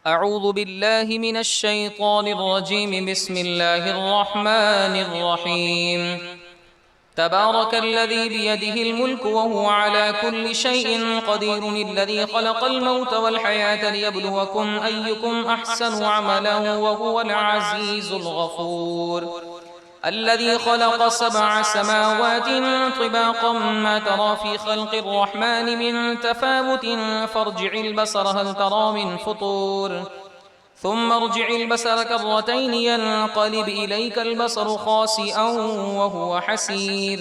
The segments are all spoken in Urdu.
أعوذ بالله من الشيطان الرجيم. بسم الله الرحمن الرحيم. تبارك الذي بيده الملك وهو على كل شيء قدير، الذي خلق الموت والحياة ليبلوكم أيكم أحسن عملا وهو العزيز الغفور. الذي خلق 7 سماوات طباقا ما ترى في خلق الرحمن من تفاوت فارجع البصر هل ترى من فطور ثم ارجع البصر كرتين ينقلب إليك البصر خاسئا وهو حسير.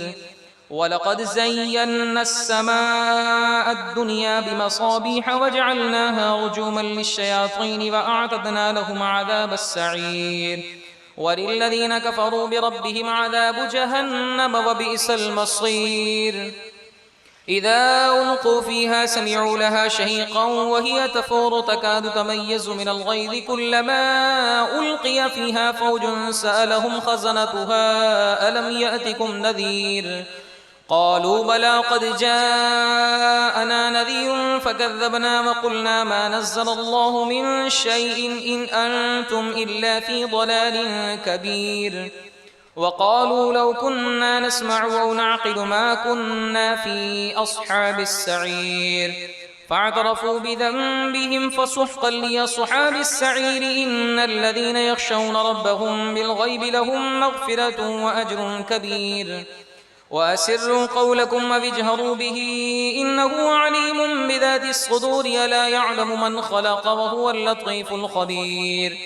ولقد زينا السماء الدنيا بمصابيح وجعلناها رجوما للشياطين وأعتدنا لهم عذاب السعير. وللذين كفروا بربهم عذاب جهنم وبئس المصير. إذا ألقوا فيها سمعوا لها شهيقا وهي تفور تكاد تميز من الغيظ كلما ألقي فيها فوج سألهم خزنتها ألم يأتكم نذير قالوا بلى قد جاءنا نذير فكذبنا وقلنا ما نزل الله من شيء إن أنتم إلا في ضلال كبير. وقالوا لو كنا نسمع أو نعقل ما كنا في أصحاب السعير فاعترفوا بذنبهم فسحقا لأصحاب السعير. إن الذين يخشون ربهم بالغيب لهم مغفرة وأجر كبير. وأسروا قولكم واجهروا به إنه عليم بذات الصدور. ألا يعلم من خلق وهو اللطيف الخبير.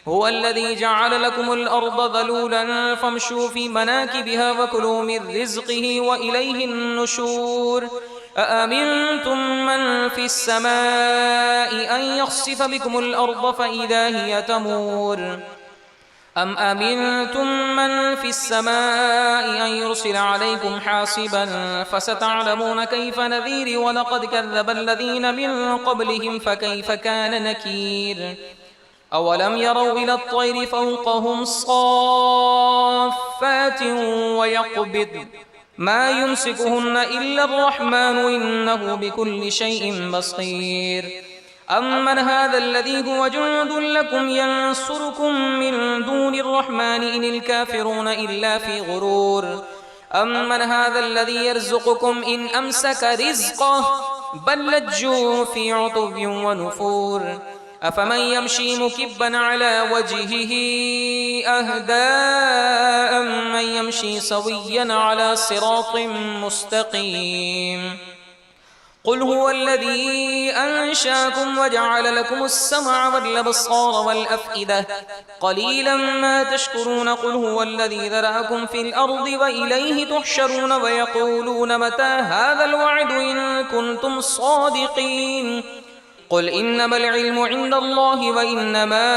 هو الذي جعل لكم الأرض ذلولا فامشوا في مناكبها وكلوا من رزقه وإليه النشور. أأمنتم من في السماء أن يخسف بكم الأرض فإذا هي تمور أم أمنتم من في السماء أن يرسل عليكم حاصبا فستعلمون كيف نذير. ولقد كذب الذين من قبلهم فكيف كان نكير. أولم يروا إلى الطير فوقهم صافات ويقبض ما يمسكهن إلا الرحمن إنه بكل شيء بصير. أمن هذا الذي هو جند لكم ينصركم من دون الرحمن إن الكافرون إلا في غرور. أمن هذا الذي يرزقكم إن أمسك رزقه بل لجوا في عتب ونفور. أفمن يمشي مكبا على وجهه أهدى أمن يمشي سويا على صراط مستقيم. قل هو الذي أنشاكم وجعل لكم السمع والأبصار والأفئدة قليلا ما تشكرون. قل هو الذي ذرأكم في الأرض وإليه تحشرون. ويقولون متى هذا الوعد إن كنتم صادقين. قل إنما العلم عند الله وإنما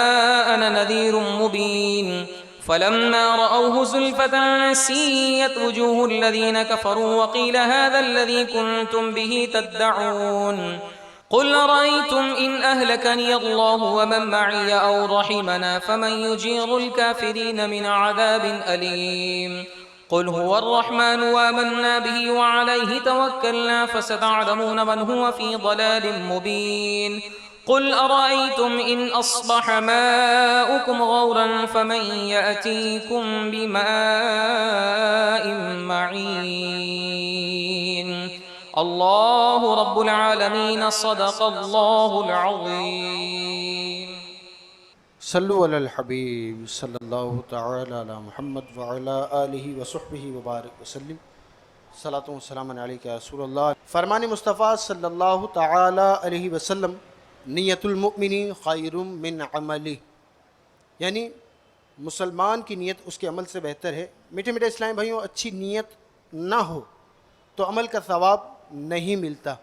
أنا نذير مبين. فلما رأوه زلفة سيئت وجوه الذين كفروا وقيل هذا الذي كنتم به تدعون. قل أرأيتم إن أهلكني الله ومن معي أو رحمنا فمن يجير الكافرين من عذاب أليم. قل هو الرحمن وآمنا به وعليه توكلنا فستعلمون من هو في ضلال مبين. قل أرأيتم إن أصبح ماؤكم غورا فمن يأتيكم بماء معين. الله رب العالمين. صدق الله العظيم. صلو علی الحبیب صلی اللہ تعالی علی محمد وعلی آلہ وصحبہ وبارک وسلم. صلاۃ و سلام علیک یا رسول اللہ. فرمان مصطفیٰ صلی اللہ تعالی علیہ وسلم نیت المؤمن خیر من عملہ، یعنی مسلمان کی نیت اس کے عمل سے بہتر ہے. میٹھے میٹھے اسلامی بھائیوں، اچھی نیت نہ ہو تو عمل کا ثواب نہیں ملتا.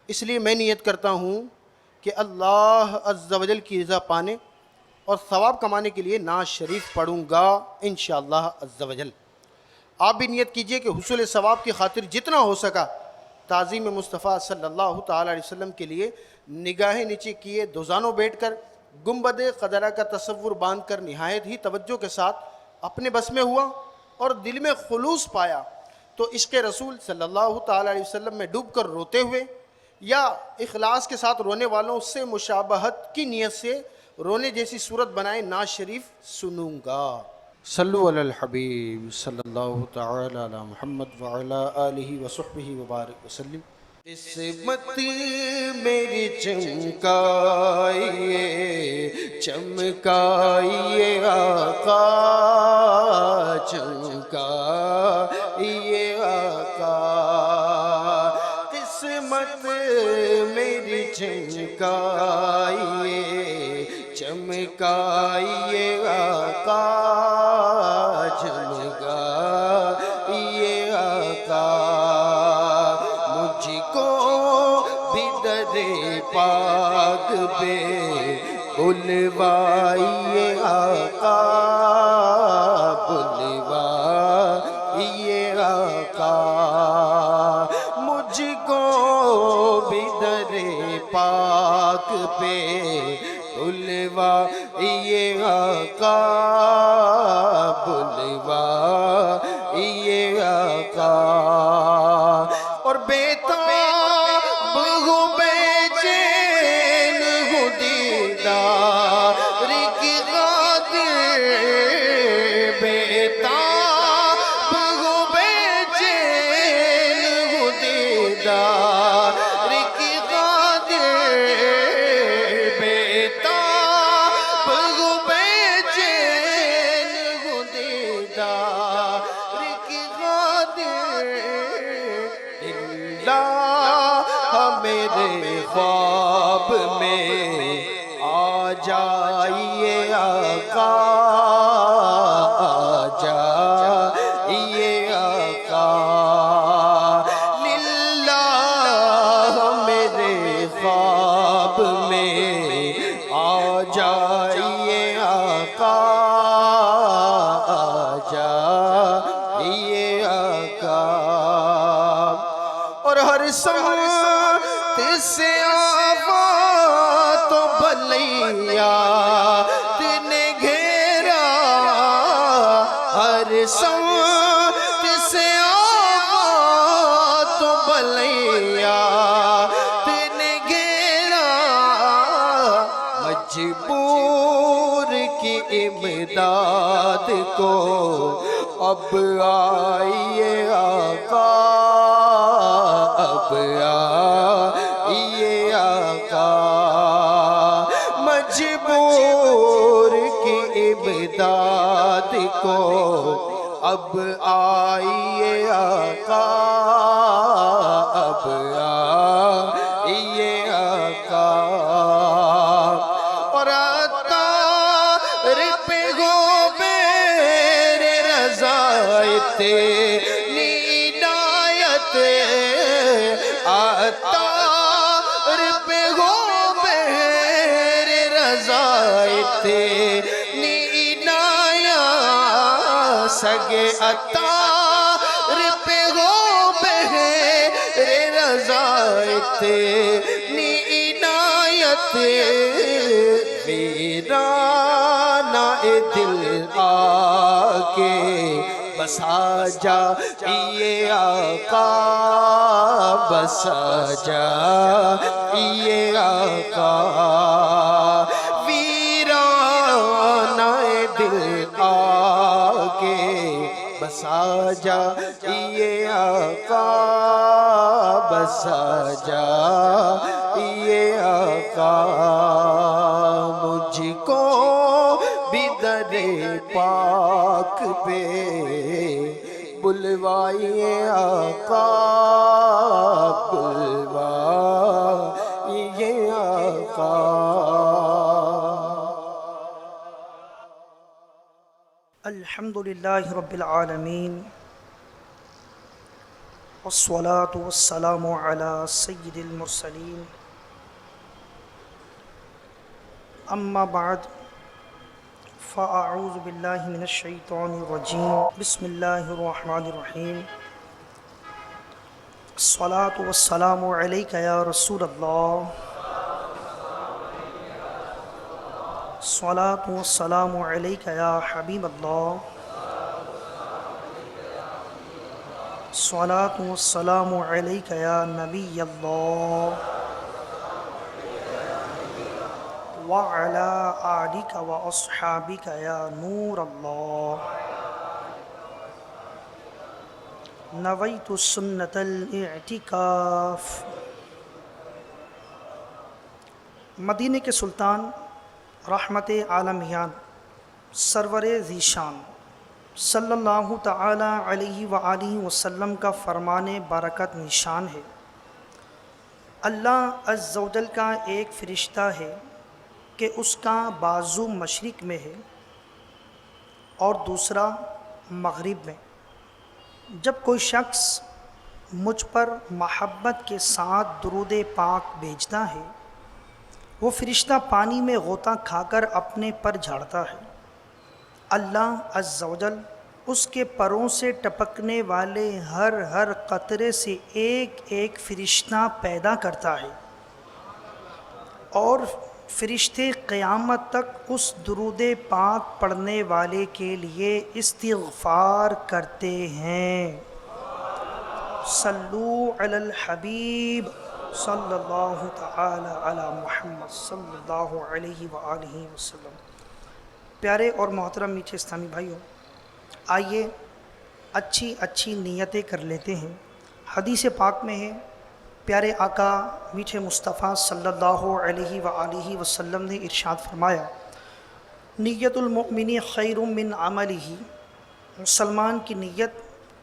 اس لیے میں نیت کرتا ہوں کہ اللہ عز و جل کی رضا پانے اور ثواب کمانے کے لیے نعت شریف پڑھوں گا انشاءاللہ عز و جل. آپ بھی نیت کیجئے کہ حصول ثواب کی خاطر جتنا ہو سکا تعظیم مصطفیٰ صلی اللہ تعالی علیہ وسلم کے لیے نگاہیں نیچے کیے دوزانوں بیٹھ کر گنبد خضرا کا تصور باندھ کر نہایت ہی توجہ کے ساتھ اپنے بس میں ہوا اور دل میں خلوص پایا تو عشق رسول صلی اللہ تعالی علیہ وسلم میں ڈوب کر روتے ہوئے یا اخلاص کے ساتھ رونے والوں سے مشابہت کی نیت سے رونے جیسی صورت بنائے نعت شریف سنوں گا۔ صلو علی الحبیب صلی اللہ تعالی علی محمد وعلی آلہ وصحبہ وبارک وسلم۔ قسمت میری چمکائیے چمکائیے آقا چمکائیے آقا، قسمت میری چمکائیے چمکائیے آقا چمکائیے آقا، مجھ کو بھی در پاک پہ بلوائیے آقا بلوائیے آقا، مجھ کو بھی در پاک پہ بلوائیے آقا بلوائیے آقا، اور بیتاب ہوں بے چین ہوں دیدار کی خاطر، بیتاب ہوں بے چین ہوں دیدار کی خاطر، بیتاب ہوں بے چین ہوں دیدار کی خاطر، میرے خواب میں آ جائیے آقا آ جائیے آقا، للہ میرے خواب میں آ جائیے آقا آ جائیے آقا، اور ہر سمت سے آفات و بلیات نے گھیرا، ہر سمت سے آفات و بلیات نے گھیرا، مجبور کی امداد کو اب آئیے آقا اب آئیے آقا، مجبور کی امداد کو اب آئیے آقا اب آئیے آقا، اور عطار پہ گو میرے رضایت عطار پہ ہو میرے رضایت عنایت، سگے عطار پہ ہو میرے رضایت عنایت، ویرانہ دل آکے بسا جائیے آقا بسا جائیے آقا، ویرانہ دل آکے بسا جائیے آقا بسا جائیے آقا، مجھ کو بھی در پاک پہ بلوائیے آقا بلوائیے آقا۔ الحمدللہ رب العالمین، والصلاة والسلام علی سید المرسلین، اما بعد فاعوذ باللہ من الشیطان الرجیم، بسم اللہ الرحمن الرحیم، الصلاة والسلام علیک یا رسول اللہ، الصلاة والسلام علیک یا حبیب اللہ، الصلاۃ والسلام علیک یا نبی اللہ وعلی آلک واصحابک یا نور اللہ نویت سنت الاعتکاف۔ مدینہ کے سلطان رحمت عالمیان سرور ذیشان صلی اللہ تعالی علیہ وآلہ وسلم کا فرمان برکت نشان ہے، اللہ عز و جل کا ایک فرشتہ ہے کہ اس کا بازو مشرق میں ہے اور دوسرا مغرب میں۔ جب کوئی شخص مجھ پر محبت کے ساتھ درود پاک بھیجتا ہے، وہ فرشتہ پانی میں غوطہ کھا کر اپنے پر جھاڑتا ہے۔ اللہ عز و جل اس کے پروں سے ٹپکنے والے ہر قطرے سے ایک ایک فرشتہ پیدا کرتا ہے، اور فرشتے قیامت تک اس درود پاک پڑھنے والے کے لیے استغفار کرتے ہیں۔ صلو علی الحبیب صلی اللہ تعالی علی محمد صلی اللہ علیہ وآلہ وسلم۔ پیارے اور محترم میٹھے اسلامی بھائیوں، آئیے اچھی نیتیں کر لیتے ہیں۔ حدیث پاک میں ہے، پیارے آقا میٹھے مصطفیٰ صلی اللہ علیہ وآلہ وسلم نے ارشاد فرمایا، نیت المؤمن خیر من عملہ، مسلمان کی نیت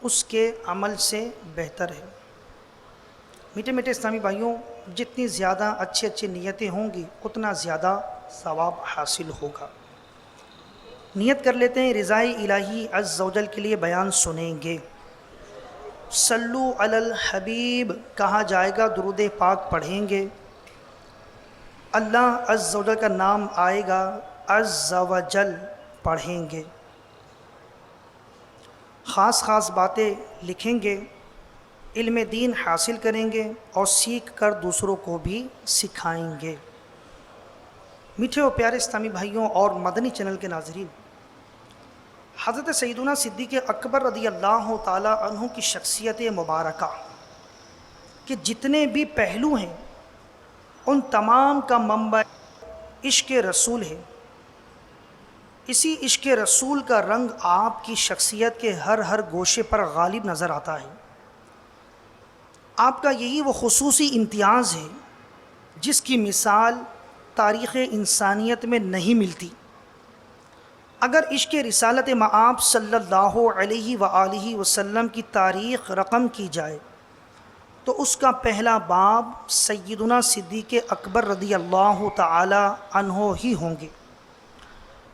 اس کے عمل سے بہتر ہے۔ میٹھے اسلامی بھائیوں، جتنی زیادہ اچھی نیتیں ہوں گی اتنا زیادہ ثواب حاصل ہوگا۔ نیت کر لیتے ہیں، رضائے الہی عز و جل کے لیے بیان سنیں گے۔ صلو علی الحبیب کہا جائے گا، درود پاک پڑھیں گے، اللہ عز و جل کا نام آئے گا، عز و جل پڑھیں گے، خاص باتیں لکھیں گے، علم دین حاصل کریں گے اور سیکھ کر دوسروں کو بھی سکھائیں گے۔ میٹھے و پیارے اسلامی بھائیوں اور مدنی چینل کے ناظرین، حضرت سیدنا صدیق اکبر رضی اللہ تعالی عنہ کی شخصیت مبارکہ کے جتنے بھی پہلو ہیں، ان تمام کا منبع عشق رسول ہے۔ اسی عشق رسول کا رنگ آپ کی شخصیت کے ہر گوشے پر غالب نظر آتا ہے۔ آپ کا یہی وہ خصوصی امتیاز ہے جس کی مثال تاریخ انسانیت میں نہیں ملتی۔ اگر عشق رسالت مآب صلی اللہ علیہ وآلہ وسلم کی تاریخ رقم کی جائے تو اس کا پہلا باب سیدنا صدیق اکبر رضی اللہ تعالی عنہ ہی ہوں گے۔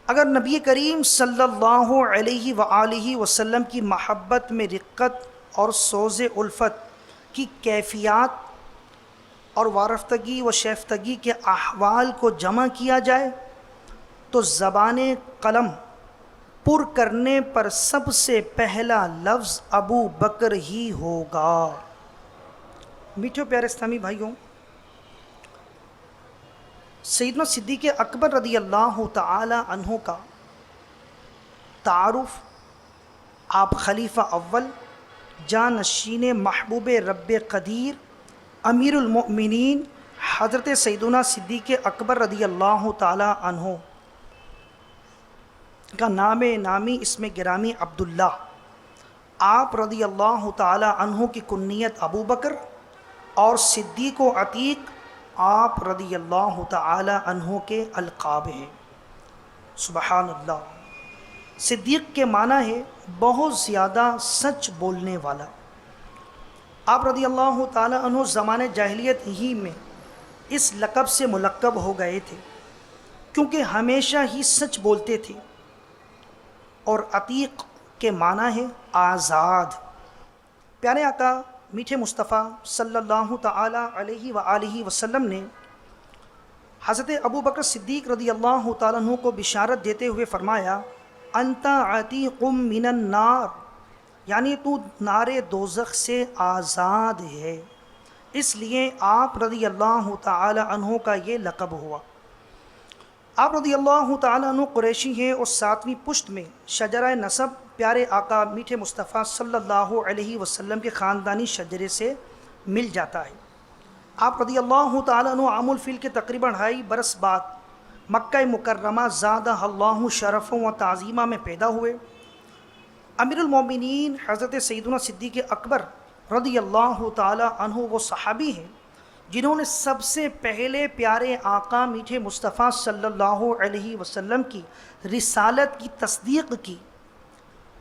اگر نبی کریم صلی اللہ علیہ وآلہ وسلم کی محبت میں رقت اور سوز الفت کی کیفیات اور وارفتگی و شیفتگی کے احوال کو جمع کیا جائے تو زبان قلم پر کرنے پر سب سے پہلا لفظ ابو بکر ہی ہوگا۔ میٹھے پیارے اسلامی بھائیوں، سیدنا صدیق اکبر رضی اللہ تعالی عنہ کا تعارف، آپ خلیفہ اول، جانشین محبوب رب قدیر، امیر المؤمنین حضرت سیدنا صدیق اکبر رضی اللہ تعالی عنہ کا نامی اسم گرامی عبداللہ، آپ رضی اللہ تعالی عنہ کی کنیت ابو بکر اور صدیق و عتیق آپ رضی اللہ تعالی عنہ کے القاب ہیں۔ سبحان اللہ۔ صدیق کے معنی ہے بہت زیادہ سچ بولنے والا۔ آپ رضی اللہ تعالی عنہ زمانے جاہلیت ہی میں اس لقب سے ملقب ہو گئے تھے کیونکہ ہمیشہ ہی سچ بولتے تھے، اور عتیق کے معنی ہے آزاد۔ پیارے آقا میٹھے مصطفیٰ صلی اللہ تعالی علیہ وآلہ وسلم نے حضرت ابو بکر صدیق رضی اللہ تعالیٰ عنہ کو بشارت دیتے ہوئے فرمایا، انت عتیق من النار، یعنی تو نار دوزخ سے آزاد ہے۔ اس لیے آپ رضی اللہ تعالی عنہ کا یہ لقب ہوا۔ آپ رضی اللہ تعالیٰ عنہ قریشی ہیں اور 7ویں پشت میں شجرہ نسب پیارے آقا میٹھے مصطفیٰ صلی اللہ علیہ وسلم کے خاندانی شجرے سے مل جاتا ہے۔ آپ رضی اللہ تعالیٰ عنہ عام الفیل کے تقریباً 2.5 برس بعد مکہ مکرمہ زادہ اللہ شرف و تعظیمہ میں پیدا ہوئے۔ امیر المومنین حضرت سیدنا صدیق اکبر رضی اللہ تعالیٰ عنہ وہ صحابی ہیں جنہوں نے سب سے پہلے پیارے آقا میٹھے مصطفیٰ صلی اللہ علیہ وسلم کی رسالت کی تصدیق کی۔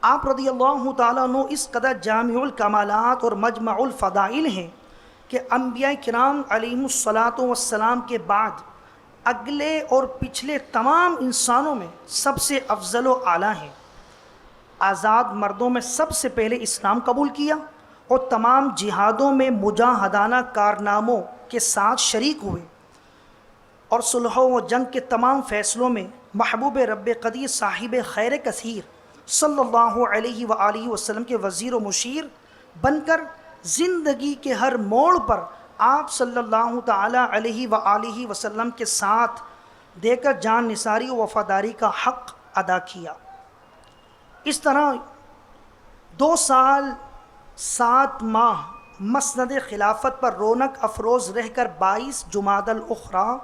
آپ رضی اللہ تعالیٰ عنہ اس قدر جامع الکمالات اور مجمع الفضائل ہیں کہ انبیاء کرام علیہم الصلاۃ والسلام کے بعد اگلے اور پچھلے تمام انسانوں میں سب سے افضل و اعلیٰ ہیں۔ آزاد مردوں میں سب سے پہلے اسلام قبول کیا اور تمام جہادوں میں مجاہدانہ کارناموں کے ساتھ شریک ہوئے، اور صلح و جنگ کے تمام فیصلوں میں محبوب رب قدیر صاحب خیر کثیر صلی اللہ علیہ وآلہ وسلم کے وزیر و مشیر بن کر زندگی کے ہر موڑ پر آپ صلی اللہ تعالیٰ علیہ وآلہ وسلم کے ساتھ دے کر جان نثاری و وفاداری کا حق ادا کیا۔ اس طرح 2 سال 7 ماہ مسند خلافت پر رونق افروز رہ کر 22 جمادی الاخری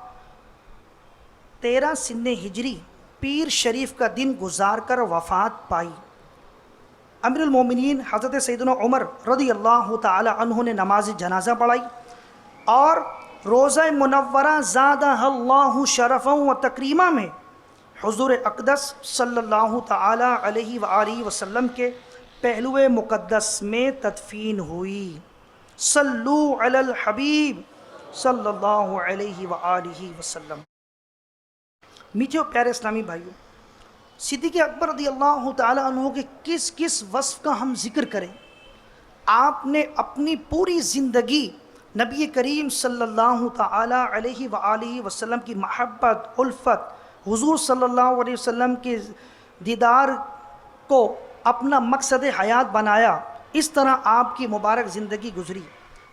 13 سن ہجری پیر شریف کا دن گزار کر وفات پائی۔ امیر المومنین حضرت سیدنا عمر رضی اللہ تعالی عنہ نے نماز جنازہ پڑھائی اور روضہ منورہ زادہ اللہ شرفا و تکریمہ میں حضور اقدس صلی اللہ تعالی علیہ وآلہ وسلم کے پہلو مقدس میں تدفین ہوئی۔ صلو علی الحبیب صلی اللہ علیہ وآلہ وسلم۔ میٹھے و پیارے اسلامی بھائیوں، صدیق اکبر رضی اللہ تعالی عنہ کے کس کس وصف کا ہم ذکر کریں؟ آپ نے اپنی پوری زندگی نبی کریم صلی اللہ تعالی علیہ وآلہ وسلم کی محبت، الفت، حضور صلی اللہ علیہ وسلم کے دیدار کو اپنا مقصد حیات بنایا۔ اس طرح آپ کی مبارک زندگی گزری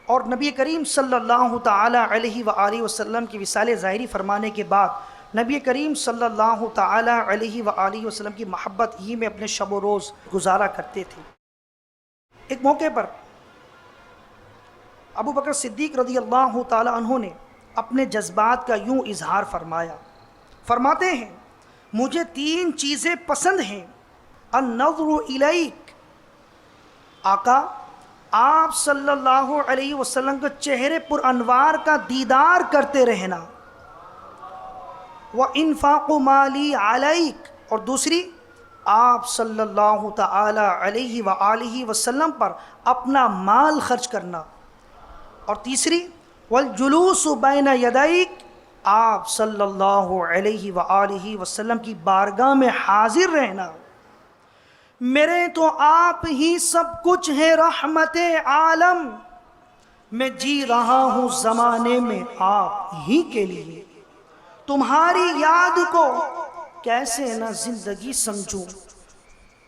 اور نبی کریم صلی اللہ تعالی علیہ وآلہ وسلم کی وصال ظاہری فرمانے کے بعد نبی کریم صلی اللہ تعالی علیہ وآلہ وسلم کی محبت ہی میں اپنے شب و روز گزارا کرتے تھے۔ ایک موقع پر ابو بکر صدیق رضی اللہ تعالی عنہ نے اپنے جذبات کا یوں اظہار فرمایا، فرماتے ہیں مجھے 3 چیزیں پسند ہیں، النظر الیک، آقا آپ صلی اللہ علیہ وسلم کے چہرے پر انوار کا دیدار کرتے رہنا، وانفاق مالی علیک، اور دوسری آپ صلی اللہ تعالی علیہ وآلہ وسلم پر اپنا مال خرچ کرنا، اور تیسری والجلوس بین یدیک، آپ صلی اللہ علیہ وآلہ وسلم کی بارگاہ میں حاضر رہنا۔ میرے تو آپ ہی سب کچھ ہیں رحمت عالم، میں جی رہا ہوں زمانے میں آپ ہی کے لیے، تمہاری یاد کو کیسے نہ زندگی سمجھوں،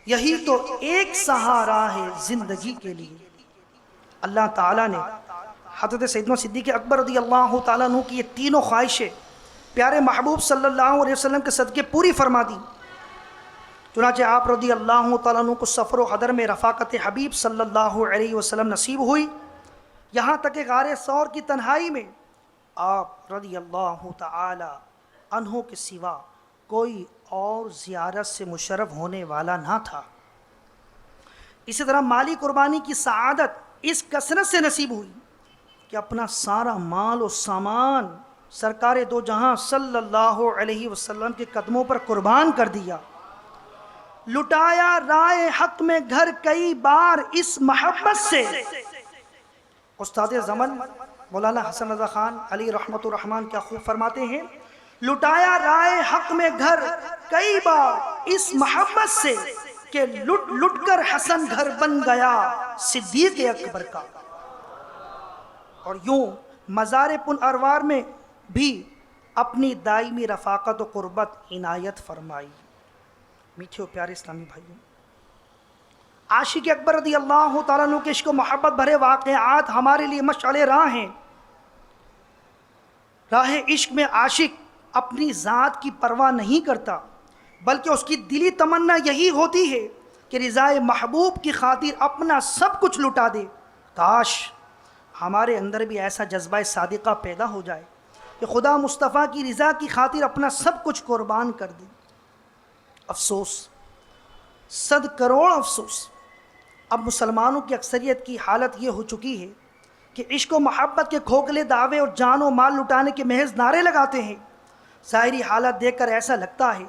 یہی تو ایک سہارا ہے زندگی کے لیے۔ اللہ تعالیٰ نے حضرت سیدنا صدیق اکبر رضی اللہ تعالیٰ عنہ کی یہ تینوں خواہشیں پیارے محبوب صلی اللہ علیہ وسلم کے صدقے پوری فرما دی۔ چنانچہ آپ رضی اللہ تعالیٰ عنہ کو سفر و حضر میں رفاقت حبیب صلی اللہ علیہ وسلم نصیب ہوئی، یہاں تک کہ غار ثور کی تنہائی میں آپ رضی اللہ تعالی عنہ کے سوا کوئی اور زیارت سے مشرف ہونے والا نہ تھا۔ اسی طرح مالی قربانی کی سعادت اس کثرت سے نصیب ہوئی کہ اپنا سارا مال و سامان سرکار دو جہاں صلی اللہ علیہ وسلم کے قدموں پر قربان کر دیا، لٹایا رائے حق میں گھر کئی بار اس محبت سے۔ استاد زمن مولانا حسن رضا خان علی رحمت الرحمن کیا خوب فرماتے ہیں، لٹایا رائے حق میں گھر کئی بار اس محبت سے کہ لٹ لٹ کر حسن گھر بن گیا صدیق اکبر کا۔ اور یوں مزار پن اروار میں بھی اپنی دائمی رفاقت و قربت عنایت فرمائی۔ میٹھے و پیارے اسلامی بھائیوں، عاشق اکبر رضی اللہ تعالیٰ عنہ کے عشق و محبت بھرے واقعات ہمارے لیے مشعل راہ ہیں۔ راہ عشق میں عاشق اپنی ذات کی پرواہ نہیں کرتا، بلکہ اس کی دلی تمنا یہی ہوتی ہے کہ رضائے محبوب کی خاطر اپنا سب کچھ لٹا دے۔ کاش ہمارے اندر بھی ایسا جذبہ صادقہ پیدا ہو جائے کہ خدا مصطفیٰ کی رضا کی خاطر اپنا سب کچھ قربان کر دے۔ افسوس، 100 کروڑ افسوس، اب مسلمانوں کی اکثریت کی حالت یہ ہو چکی ہے کہ عشق و محبت کے کھوکھلے دعوے اور جان و مال لٹانے کے محض نعرے لگاتے ہیں۔ ظاہری حالت دیکھ کر ایسا لگتا ہے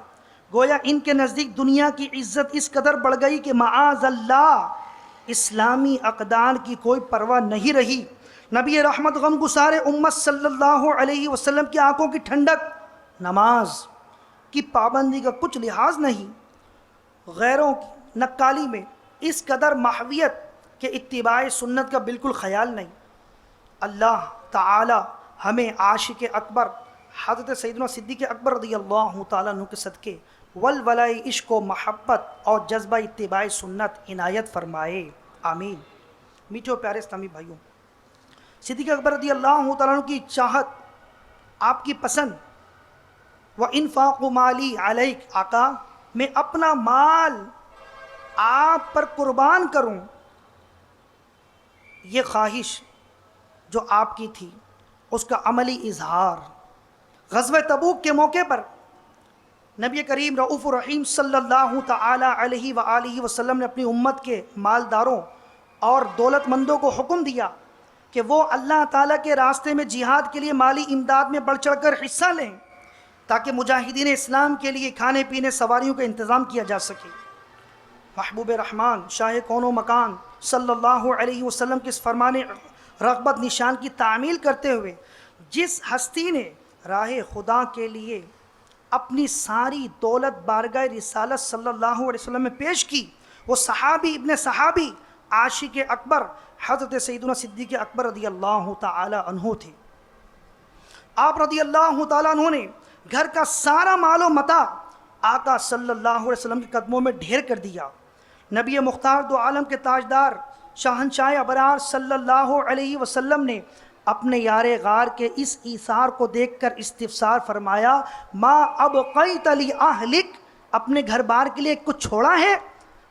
گویا ان کے نزدیک دنیا کی عزت اس قدر بڑھ گئی کہ معاذ اللہ اسلامی اقدار کی کوئی پرواہ نہیں رہی۔ نبی رحمت غم گسار امت صلی اللہ علیہ وسلم کی آنکھوں کی ٹھنڈک، نماز کی پابندی کا کچھ لحاظ نہیں، غیروں کی نقالی میں اس قدر محویت کہ اتباع سنت کا بالکل خیال نہیں۔ اللہ تعالی ہمیں عاشق اکبر حضرت سیدنا صدیق اکبر رضی اللہ تعالیٰ عنہ کے صدقے ولولۂ عشق و محبت اور جذبہ اتباع سنت عنایت فرمائے، آمین۔ میٹھے و پیارے اسلامی بھائیوں، صدیق اکبر رضی اللہ تعالیٰ عنہ کی چاہت، آپ کی پسند، وَإِنفَاقُ مَالِي عَلَيْكَ، آقا میں اپنا مال آپ پر قربان کروں، یہ خواہش جو آپ کی تھی اس کا عملی اظہار غزوہ تبوک کے موقع پر نبی کریم رؤوف الرحیم صلی اللہ تعالی علیہ وآلہ وسلم نے اپنی امت کے مالداروں اور دولت مندوں کو حکم دیا کہ وہ اللہ تعالیٰ کے راستے میں جہاد کے لیے مالی امداد میں بڑھ چڑھ کر حصہ لیں تاکہ مجاہدین اسلام کے لیے کھانے پینے سواریوں کا انتظام کیا جا سکے۔ محبوب رحمان شاہ کون و مکان صلی اللہ علیہ وسلم کے اس فرمان رغبت نشان کی تعمیل کرتے ہوئے جس ہستی نے راہ خدا کے لیے اپنی ساری دولت بارگاہ رسالت صلی اللہ علیہ وسلم میں پیش کی، وہ صحابی ابن صحابی عاشق اکبر حضرت سیدنا صدیق اکبر رضی اللہ تعالی عنہ تھے۔ آپ رضی اللہ تعالی عنہ نے گھر کا سارا مال و متاع آقا صلی اللہ علیہ وسلم کے قدموں میں ڈھیر کر دیا۔ نبی مختار دو عالم کے تاجدار شاہنشاہ ابرار صلی اللہ علیہ وسلم نے اپنے یار غار کے اس ایثار کو دیکھ کر استفسار فرمایا، ما ابقیت لأہلک، اپنے گھر بار کے لیے کچھ چھوڑا ہے؟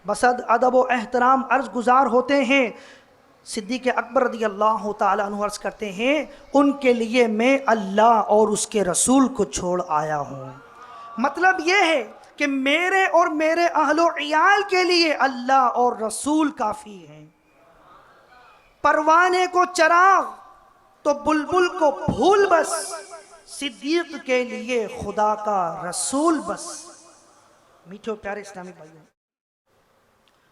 بصد ادب و احترام عرض گزار ہوتے ہیں، صدیق اکبر رضی اللہ تعالیٰ عنہ عرض کرتے ہیں ان کے لیے میں اللہ اور اس کے رسول کو چھوڑ آیا ہوں۔ مطلب یہ ہے کہ میرے اور میرے اہل و عیال کے لیے اللہ اور رسول کافی ہیں۔ پروانے کو چراغ تو بلبل کو پھول بس، صدیق کے لیے خدا کا رسول بس۔ میٹھے پیارے اسلامی بھائیوں،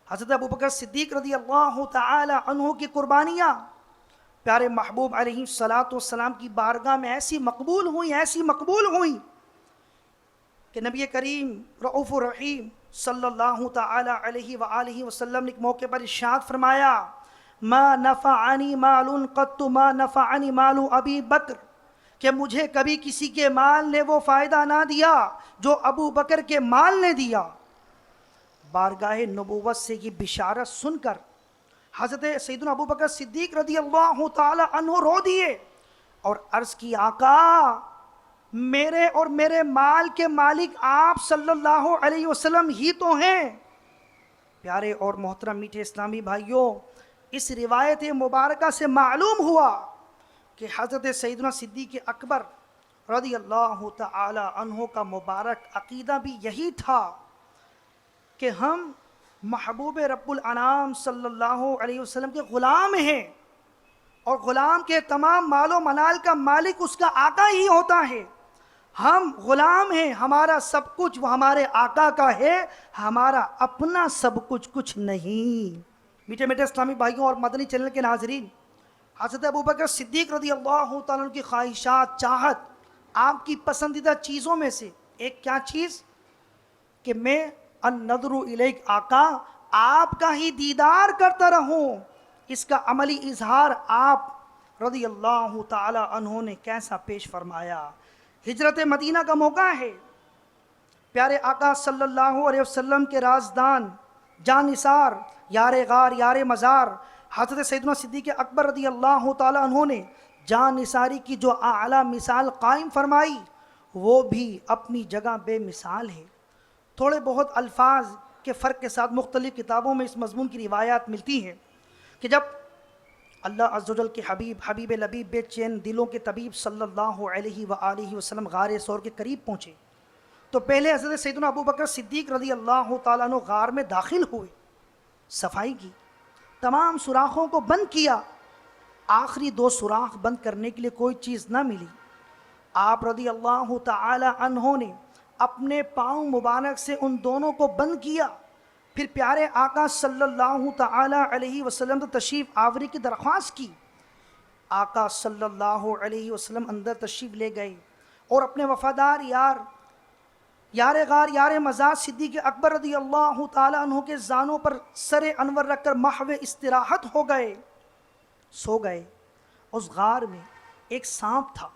حضرت ابوبکر صدیق رضی اللہ تعالی عنہ کی قربانیاں پیارے محبوب علیہ الصلاۃ والسلام کی بارگاہ میں ایسی مقبول ہوئیں کہ نبی کریم رؤوف الرحیم صلی اللہ تعالی علیہ وآلہ وسلم نے ایک موقع پر ارشاد فرمایا، ما نفعنی مال قط ما نفعنی مال ابی بکر، کہ مجھے کبھی کسی کے مال نے وہ فائدہ نہ دیا جو ابو بکر کے مال نے دیا۔ بارگاہ نبوت سے یہ بشارت سن کر حضرت سیدنا ابو بکر صدیق رضی اللہ تعالی عنہ رو دیے اور عرض کی، آقا میرے اور میرے مال کے مالک آپ صلی اللہ علیہ وسلم ہی تو ہیں۔ پیارے اور محترم میٹھے اسلامی بھائیوں، اس روایت مبارکہ سے معلوم ہوا کہ حضرت سیدنا صدیق اکبر رضی اللہ تعالی عنہ کا مبارک عقیدہ بھی یہی تھا کہ ہم محبوب رب الانام صلی اللہ علیہ وسلم کے غلام ہیں، اور غلام کے تمام مال و منال کا مالک اس کا آقا ہی ہوتا ہے۔ ہم غلام ہیں، ہمارا سب کچھ وہ ہمارے آقا کا ہے، ہمارا اپنا سب کچھ نہیں۔ میٹھے میٹھے اسلامی بھائیوں اور مدنی چینل کے ناظرین، حضرت ابوبکر صدیق رضی اللہ تعالیٰ عنہ کی خواہشات، چاہت، آپ کی پسندیدہ چیزوں میں سے ایک کیا چیز کہ میں النظر الیک، آقا آپ کا ہی دیدار کرتا رہوں۔ اس کا عملی اظہار آپ رضی اللہ تعالی عنہ نے کیسا پیش فرمایا۔ ہجرت مدینہ کا موقع ہے، پیارے آقا صلی اللہ علیہ وسلم کے رازدان، جان نثار، یار غار، یار مزار حضرت سیدنا صدیق اکبر رضی اللہ تعالی عنہ نے جان نثاری کی جو اعلیٰ مثال قائم فرمائی، وہ بھی اپنی جگہ بے مثال ہے۔ تھوڑے بہت الفاظ کے فرق کے ساتھ مختلف کتابوں میں اس مضمون کی روایات ملتی ہیں کہ جب اللہ عز و جل کے حبیب لبیب بے چین دلوں کے طبیب صلی اللہ علیہ وآلہ وسلم غار ثور کے قریب پہنچے تو پہلے حضرت سیدنا ابو بکر صدیق رضی اللہ تعالیٰ عنہ غار میں داخل ہوئے، صفائی کی، تمام سوراخوں کو بند کیا، آخری 2 سوراخ بند کرنے کے لیے کوئی چیز نہ ملی۔ آپ رضی اللہ تعالی عنہ نے اپنے پاؤں مبارک سے ان دونوں کو بند کیا، پھر پیارے آقا صلی اللہ تعالی علیہ وسلم تو تشریف آوری کی درخواست کی۔ آقا صلی اللہ علیہ وسلم اندر تشریف لے گئے اور اپنے وفادار یار غار یار مزار صدیق اکبر رضی اللہ تعالی عنہ کے زانوں پر سر انور رکھ کر محو استراحت ہو گئے، سو گئے۔ اس غار میں ایک سانپ تھا،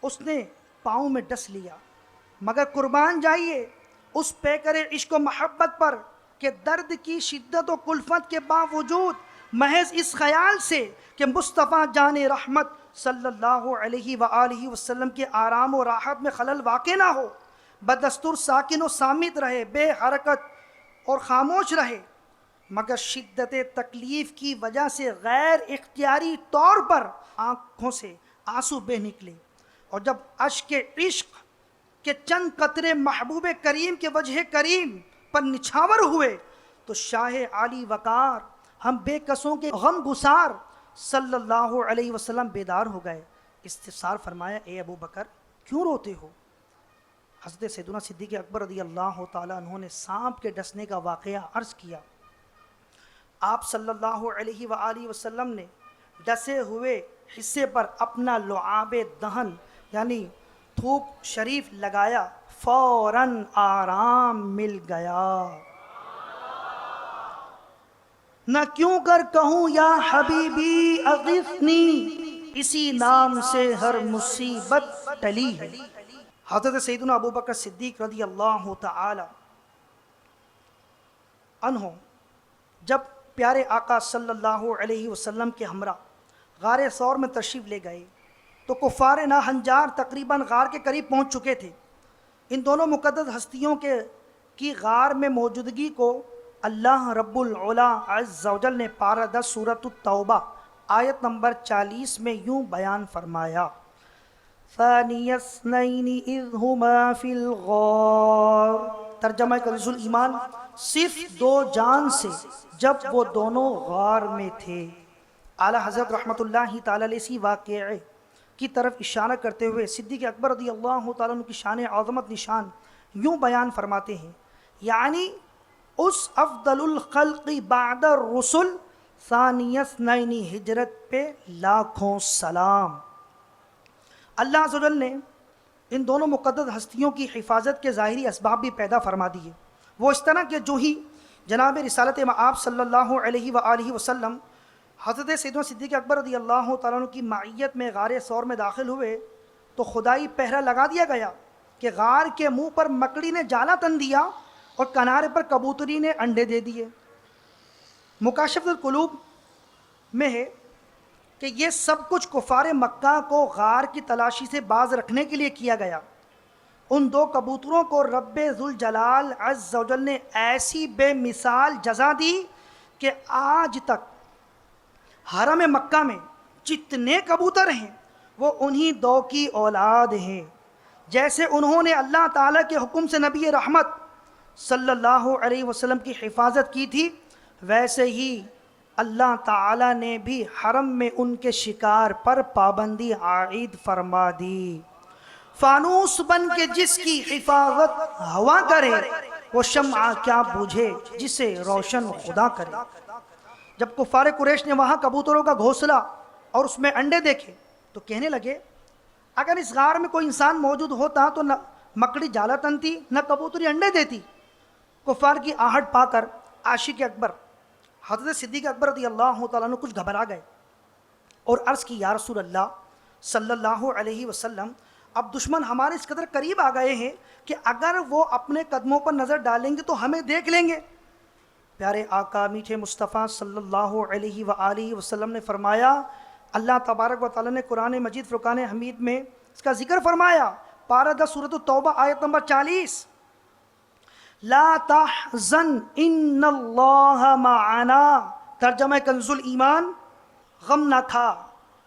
اس نے پاؤں میں ڈس لیا، مگر قربان جائیے اس پیکر عشق و محبت پر کہ درد کی شدت و کلفت کے باوجود محض اس خیال سے کہ مصطفیٰ جان رحمت صلی اللہ علیہ وآلہ وسلم کے آرام و راحت میں خلل واقع نہ ہو، بدستور ساکن و صامت رہے، بے حرکت اور خاموش رہے، مگر شدت تکلیف کی وجہ سے غیر اختیاری طور پر آنکھوں سے آنسو بہہ نکلے، اور جب اشک عشق کے چند قطرے محبوب کریم کے وجہ کریم پر نچھاور ہوئے تو شاہ عالی وقار ہم بے کسوں کے غم گسار صلی اللہ علیہ وسلم بیدار ہو گئے۔ استفسار فرمایا، اے ابو بکر کیوں روتے ہو؟ حضرت سیدنا صدیق اکبر رضی اللہ تعالیٰ عنہ نے سانپ کے ڈسنے کا واقعہ عرض کیا۔ آپ صلی اللہ علیہ وآلہ وسلم نے ڈسے ہوئے حصے پر اپنا لعاب دہن یعنی تھوک شریف لگایا، فوراً آرام مل گیا۔ نہ کیوں کر کہوں یا حبیبی اغثنی، اسی نام سے ہر مصیبت ٹلی ہے۔ حضرت سیدنا ابو بکر صدیق رضی اللہ تعالی عنہ جب پیارے آقا صلی اللہ علیہ وسلم کے ہمراہ غار ثور میں تشریف لے گئے تو کفار ناہنجار تقریباً غار کے قریب پہنچ چکے تھے۔ ان دونوں مقدس ہستیوں کی غار میں موجودگی کو اللہ رب العلا عز و جل نے پارہ 10 سورۃ التوبہ آیت نمبر 40 میں یوں بیان فرمایا، ثانی اثنین اذ ہما فی الغار، ترجمہ کنز الایمان، صرف 2 جان سے جب وہ دونوں غار میں تھے۔ اعلیٰ حضرت رحمۃ اللہ تعالی علیہ اسی واقعے کی طرف اشارہ کرتے ہوئے صدیق اکبر رضی اللہ تعالیٰ عنہ کی شان عظمت نشان یوں بیان فرماتے ہیں، یعنی اس افضل الخلق بعد الرسل ثانی اثنین ہجرت پہ لاکھوں سلام۔ اللہ عز و جل نے ان دونوں مقدس ہستیوں کی حفاظت کے ظاہری اسباب بھی پیدا فرما دیے، وہ اس طرح کہ جو ہی جناب رسالت مآب صلی اللہ علیہ وآلہ وسلم حضرت سیدنا صدیق اکبر رضی اللہ تعالیٰ عنہ کی معیت میں غار ثور میں داخل ہوئے تو خدائی پہرا لگا دیا گیا کہ غار کے منہ پر مکڑی نے جالا تن دیا اور کنارے پر کبوتری نے انڈے دے دیے۔ مکاشفۃ القلوب میں ہے کہ یہ سب کچھ کفار مکہ کو غار کی تلاشی سے باز رکھنے کے لیے کیا گیا۔ ان 2 کبوتروں کو رب ذوالجلال عز و جل نے ایسی بے مثال جزا دی کہ آج تک حرم مکہ میں جتنے کبوتر ہیں وہ انہی 2 کی اولاد ہیں۔ جیسے انہوں نے اللہ تعالیٰ کے حکم سے نبی رحمت صلی اللہ علیہ وسلم کی حفاظت کی تھی، ویسے ہی اللہ تعالیٰ نے بھی حرم میں ان کے شکار پر پابندی عائد فرما دی۔ فانوس بن کے جس کی حفاظت ہوا کرے، وہ شمع کیا بجھے جسے روشن خدا کرے۔ جب کفار قریش نے وہاں کبوتروں کا گھونسلہ اور اس میں انڈے دیکھے تو کہنے لگے، اگر اس غار میں کوئی انسان موجود ہوتا تو نہ مکڑی جالا تنتی نہ کبوتری انڈے دیتی۔ کفار کی آہٹ پا کر عاشق اکبر حضرت صدیق اکبر رضی اللہ تعالیٰ عنہ کچھ گھبرا گئے اور عرض کی، یا رسول اللہ صلی اللہ علیہ وسلم، اب دشمن ہمارے اس قدر قریب آ گئے ہیں کہ اگر وہ اپنے قدموں پر نظر ڈالیں گے تو ہمیں دیکھ لیں گے۔ پیارے آقا میٹھے مصطفیٰ صلی اللہ علیہ وآلہ وسلم نے فرمایا، اللہ تبارک و تعالیٰ نے قرآن مجید فرقان حمید میں اس کا ذکر فرمایا، پارہ 10 سورۃ التوبہ آیت نمبر 40، لا تحزن ان اللہ معنا، ترجمہ کنز الایمان، غم نہ کھا،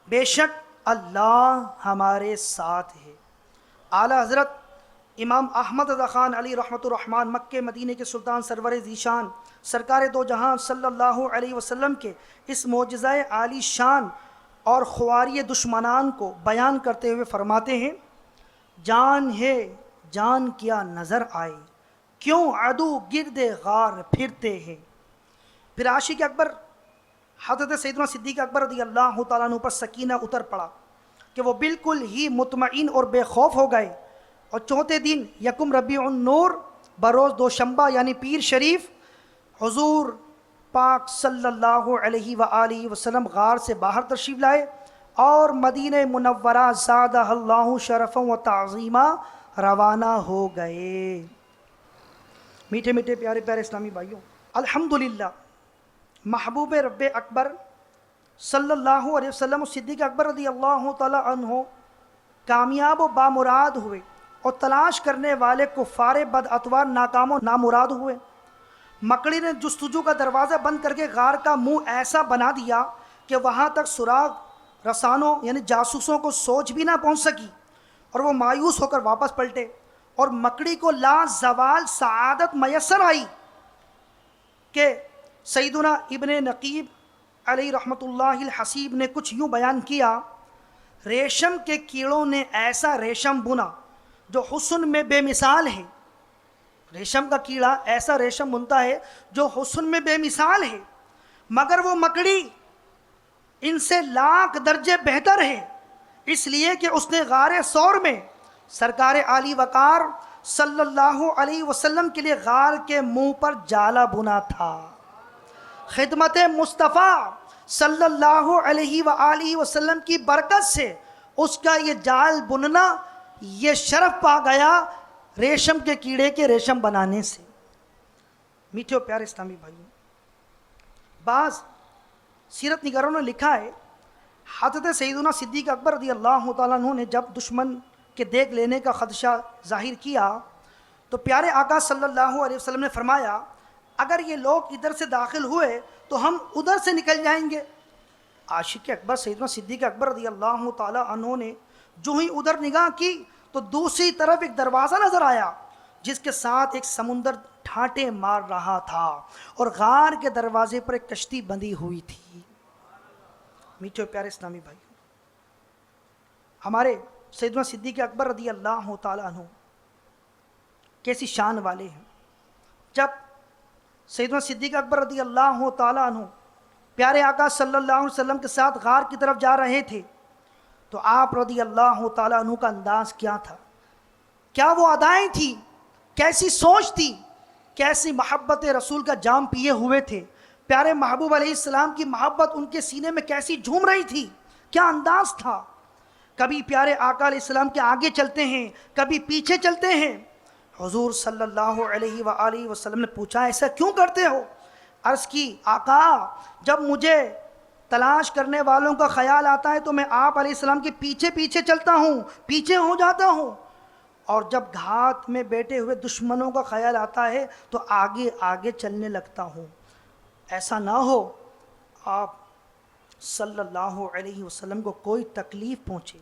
بے شک اللہ ہمارے ساتھ ہے۔ اعلیٰ حضرت امام احمد رضا خان علی رحمۃ الرحمن مکہ مدینہ کے سلطان سرور ذیشان سرکار دو جہاں صلی اللہ علیہ وسلم کے اس معجزہ عالی شان اور خواری دشمنان کو بیان کرتے ہوئے فرماتے ہیں، جان ہے جان کیا نظر آئے، کیوں عدو گرد غار پھرتے ہیں۔ پھر عاشق اکبر حضرت سیدنا صدیق اکبر رضی اللہ تعالیٰ عنہ پر سکینہ اتر پڑا کہ وہ بالکل ہی مطمئن اور بے خوف ہو گئے، اور چوتھے دن یکم ربیع النور بروز دوشنبہ یعنی پیر شریف حضور پاک صلی اللہ علیہ وآلہ وسلم غار سے باہر تشریف لائے اور مدینہ منورہ زادہ اللہ شرفا و تعظیما روانہ ہو گئے۔ میٹھے میٹھے پیارے پیارے اسلامی بھائیوں، الحمدللہ محبوب رب اکبر صلی اللہ علیہ وسلم صدیق اکبر رضی اللہ تعالی عنہ کامیاب و بامراد ہوئے، اور تلاش کرنے والے کفار بد اتوار ناکام و نامراد ہوئے۔ مکڑی نے جستجو کا دروازہ بند کر کے غار کا منہ ایسا بنا دیا کہ وہاں تک سراغ رسانوں یعنی جاسوسوں کو سوچ بھی نہ پہنچ سکی، اور وہ مایوس ہو کر واپس پلٹے، اور مکڑی کو لا زوال سعادت میسر آئی کہ سیدنا ابن نقیب علیہ رحمۃ اللہ الحسیب نے کچھ یوں بیان کیا، ریشم کے کیڑوں نے ایسا ریشم بنا جو حسن میں بے مثال ہے، ریشم کا کیڑا ایسا ریشم بنتا ہے جو حسن میں بے مثال ہے، مگر وہ مکڑی ان سے لاکھ درجے بہتر ہے، اس لیے کہ اس نے غار ثور میں سرکار عالی وقار صلی اللہ علیہ وسلم کے لیے غار کے منہ پر جالا بنا تھا۔ خدمت مصطفیٰ صلی اللہ علیہ وآلہ وسلم کی برکت سے اس کا یہ جال بننا یہ شرف پا گیا ریشم کے کیڑے کے ریشم بنانے سے۔ میٹھے و پیارے اسلامی بھائیوں، بعض سیرت نگاروں نے لکھا ہے حضرت سیدنا صدیق اکبر رضی اللہ تعالیٰ عنہ نے جب دشمن کے دیکھ لینے کا خدشہ ظاہر کیا تو پیارے آقا صلی اللہ علیہ وسلم نے فرمایا، اگر یہ لوگ ادھر سے داخل ہوئے تو ہم ادھر سے نکل جائیں گے۔ عاشق اکبر سیدنا صدیق اکبر رضی اللہ تعالیٰ عنہ نے جو ہی ادھر نگاہ کی تو دوسری طرف ایک دروازہ نظر آیا جس کے ساتھ ایک سمندر ٹھاٹے مار رہا تھا، اور غار کے دروازے پر ایک کشتی بندھی ہوئی تھی۔ میٹھے پیارے اسلامی بھائی، ہمارے سیدنا صدیق اکبر رضی اللہ تعالیٰ عنہ کیسی شان والے ہیں۔ جب سیدنا صدیق اکبر رضی اللہ تعالیٰ عنہ پیارے آقا صلی اللہ علیہ وسلم کے ساتھ غار کی طرف جا رہے تھے تو آپ رضی اللہ تعالیٰ عنہ کا انداز کیا تھا، کیا وہ ادائیں تھی، کیسی سوچ تھی، کیسی محبت رسول کا جام پیے ہوئے تھے، پیارے محبوب علیہ السلام کی محبت ان کے سینے میں کیسی جھوم رہی تھی، کیا انداز تھا۔ کبھی پیارے آقا علیہ السلام کے آگے چلتے ہیں، کبھی پیچھے چلتے ہیں۔ حضور صلی اللہ علیہ وآلہ وسلم نے پوچھا، ایسا کیوں کرتے ہو؟ عرض کی، آقا جب مجھے تلاش کرنے والوں کا خیال آتا ہے تو میں آپ علیہ السلام کے پیچھے پیچھے چلتا ہوں، پیچھے ہو جاتا ہوں، اور جب گھات میں بیٹھے ہوئے دشمنوں کا خیال آتا ہے تو آگے آگے چلنے لگتا ہوں۔ ایسا نہ ہو آپ صلی اللہ علیہ وسلم کو کوئی تکلیف پہنچے۔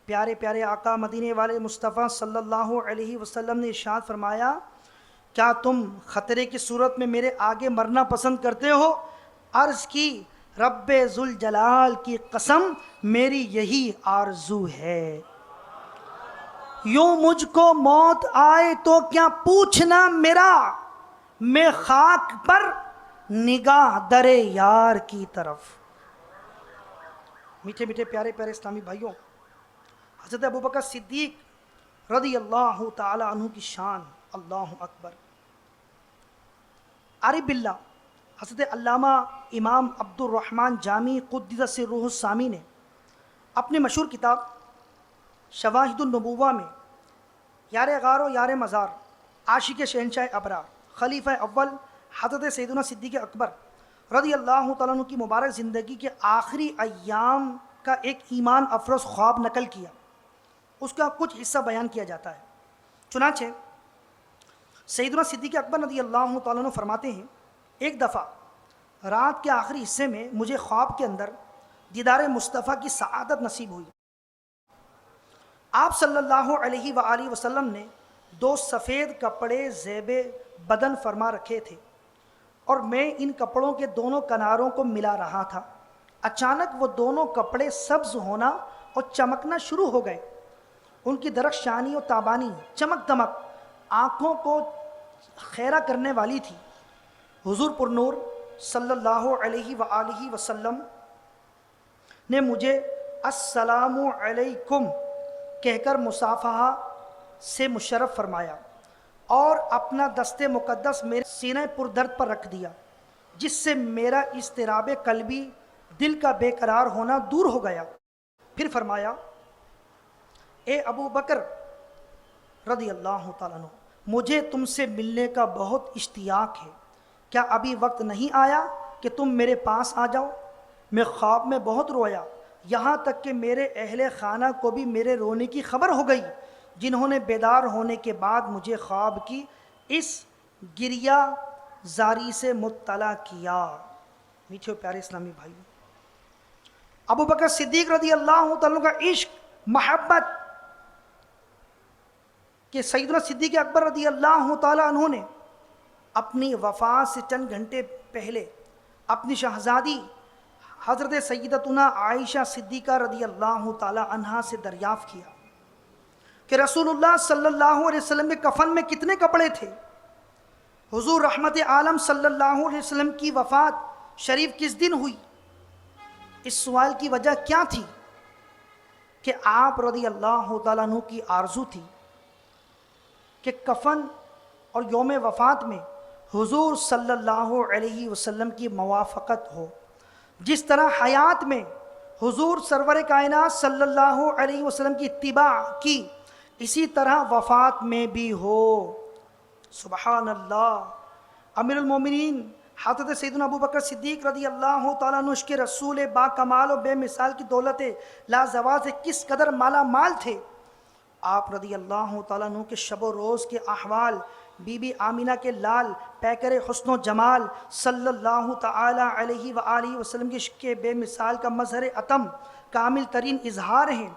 پیارے پیارے آقا مدینے والے مصطفیٰ صلی اللہ علیہ وسلم نے ارشاد فرمایا، کیا تم خطرے کی صورت میں میرے آگے مرنا پسند کرتے ہو؟ عرض کی، رب ذوالجلال کی قسم میری یہی آرزو ہے۔ یوں مجھ کو موت آئے تو کیا پوچھنا میرا، میں خاک پر نگاہ در یار کی طرف۔ میٹھے میٹھے پیارے پیارے اسلامی بھائیوں، حضرت ابوبکر صدیق رضی اللہ تعالی عنہ کی شان، اللہ اکبر۔ عارف باللہ حضرت علامہ امام عبد الرحمن جامی قدس سرہ السامی نے اپنی مشہور کتاب شواہد النبوہ میں یار غار و یار مزار، عاشق شہنشاہ ابرار، خلیفہ اول حضرت سیدنا صدیق اکبر رضی اللہ تعالیٰ عنہ کی مبارک زندگی کے آخری ایام کا ایک ایمان افروز خواب نقل کیا۔ اس کا کچھ حصہ بیان کیا جاتا ہے۔ چنانچہ سیدنا صدیق اکبر رضی اللہ تعالیٰ عنہ فرماتے ہیں، ایک دفعہ رات کے آخری حصے میں مجھے خواب کے اندر دیدار مصطفیٰ کی سعادت نصیب ہوئی۔ آپ صلی اللہ علیہ وآلہ وسلم نے 2 سفید کپڑے زیب بدن فرما رکھے تھے اور میں ان کپڑوں کے دونوں کناروں کو ملا رہا تھا۔ اچانک وہ دونوں کپڑے سبز ہونا اور چمکنا شروع ہو گئے۔ ان کی درخشانی اور تابانی چمک دمک آنکھوں کو خیرہ کرنے والی تھی۔ حضور پر نور صلی اللہ علیہ وآلہ وسلم نے مجھے السلام علیکم کہہ کر مصافحہ سے مشرف فرمایا اور اپنا دست مقدس میرے سینہ پر درد پر رکھ دیا، جس سے میرا اضطراب قلبی، دل کا بے قرار ہونا دور ہو گیا۔ پھر فرمایا، اے ابو بکر رضی اللہ تعالیٰ عنہ، مجھے تم سے ملنے کا بہت اشتیاق ہے، کیا ابھی وقت نہیں آیا کہ تم میرے پاس آ جاؤ؟ میں خواب میں بہت رویا، یہاں تک کہ میرے اہل خانہ کو بھی میرے رونے کی خبر ہو گئی، جنہوں نے بیدار ہونے کے بعد مجھے خواب کی اس گریہ زاری سے مطلع کیا۔ میٹھے و پیارے اسلامی بھائی، ابو بکر صدیق رضی اللہ تعالیٰ کا عشق، محبت کہ سیدنا صدیق اکبر رضی اللہ تعالیٰ عنہ نے اپنی وفات سے چند گھنٹے پہلے اپنی شہزادی حضرت سیدتنا عائشہ صدیقہ رضی اللہ تعالیٰ عنہا سے دریافت کیا کہ رسول اللہ صلی اللہ علیہ وسلم کے کفن میں کتنے کپڑے تھے؟ حضور رحمت عالم صلی اللہ علیہ وسلم کی وفات شریف کس دن ہوئی؟ اس سوال کی وجہ کیا تھی؟ کہ آپ رضی اللہ تعالیٰ عنہ کی آرزو تھی کہ کفن اور یوم وفات میں حضور صلی اللہ علیہ وسلم کی موافقت ہو، جس طرح حیات میں حضور سرور کائنات صلی اللہ علیہ وسلم کی اتباع کی، اسی طرح وفات میں بھی ہو۔ سبحان اللہ۔ امیر المومنین حضرت سیدنا ابو بکر صدیق رضی اللہ تعالیٰ عنہ عشق رسول با کمال و بے مثال کی دولت لازوال سے کس قدر مالا مال تھے۔ آپ رضی اللہ تعالیٰ عنہ کے شب و روز کے احوال، بی بی آمینہ کے لال پیکر حسن و جمال صلی اللہ تعالیٰ علیہ وآلہ وسلم کے عشق بے مثال کا مظہر اتم کامل ترین اظہار ہیں۔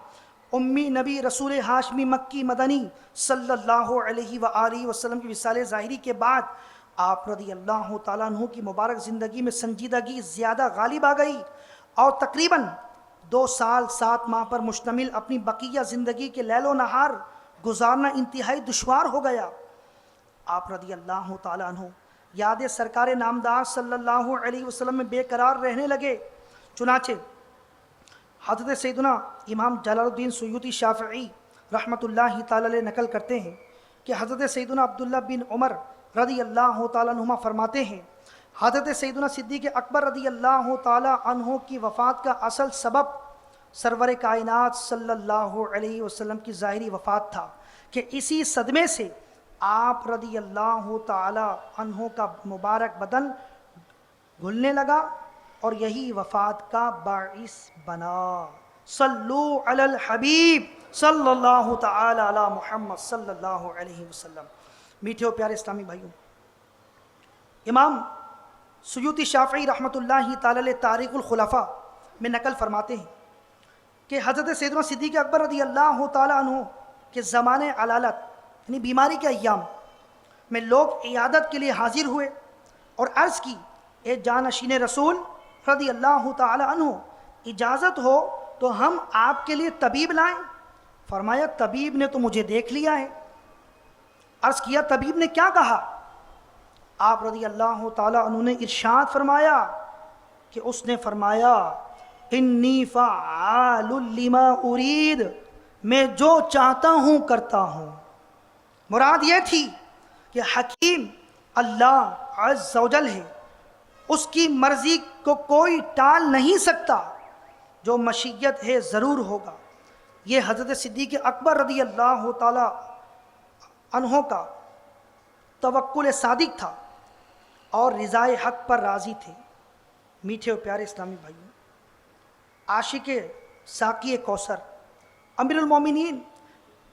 امی نبی رسول ہاشمی مکی مدنی صلی اللہ علیہ وآلہ وسلم کی وصال ظاہری کے بعد آپ رضی اللہ تعالیٰ عنہ کی مبارک زندگی میں سنجیدگی زیادہ غالب آ گئی اور تقریباً 2 سال 7 ماہ پر مشتمل اپنی بقیہ زندگی کے لیل و نہار گزارنا انتہائی دشوار ہو گیا۔ آپ رضی اللہ تعالیٰ عنہ یاد سرکار نامدار صلی اللہ علیہ وسلم میں بے قرار رہنے لگے۔ چنانچہ حضرت سیدنا امام جلال الدین سیوطی شافعی رحمۃ اللہ تعالیٰ علیہ نقل کرتے ہیں کہ حضرت سیدنا عبداللہ بن عمر رضی اللہ تعالیٰ عنہما فرماتے ہیں، حضرت سیدنا صدیق اکبر رضی اللہ تعالیٰ عنہ کی وفات کا اصل سبب سرور کائنات صلی اللہ علیہ وسلم کی ظاہری وفات تھا کہ اسی صدمے سے آپ رضی اللہ تعالی عنہ کا مبارک بدن گھلنے لگا اور یہی وفات کا باعث بنا۔ صلو علی الحبیب صلی اللہ تعالی علی محمد صلی اللہ علیہ وسلم۔ میٹھے و پیارے اسلامی بھائیوں، امام سیوطی شافعی رحمۃ اللہ تعالی علیہ تاریخ الخلفاء میں نقل فرماتے ہیں کہ حضرت سیدنا صدیق اکبر رضی اللہ تعالی عنہ کے زمانے علالت یعنی بیماری کے ایام میں لوگ عیادت کے لیے حاضر ہوئے اور عرض کی، اے جانشین رسول رضی اللہ تعالی عنہ، اجازت ہو تو ہم آپ کے لیے طبیب لائیں؟ فرمایا، طبیب نے تو مجھے دیکھ لیا ہے۔ عرض کیا، طبیب نے کیا کہا؟ آپ رضی اللہ تعالی عنہ نے ارشاد فرمایا کہ اس نے فرمایا، انی فعال لما ارید، میں جو چاہتا ہوں کرتا ہوں۔ مراد یہ تھی کہ حکیم اللہ عز و جل ہے، اس کی مرضی کو کوئی ٹال نہیں سکتا، جو مشیت ہے ضرور ہوگا۔ یہ حضرت صدیق اکبر رضی اللہ تعالی عنہ کا توکل صادق تھا اور رضائے حق پر راضی تھے۔ میٹھے و پیارے اسلامی بھائیوں، عاشق ساقی کوثر امیر المومنین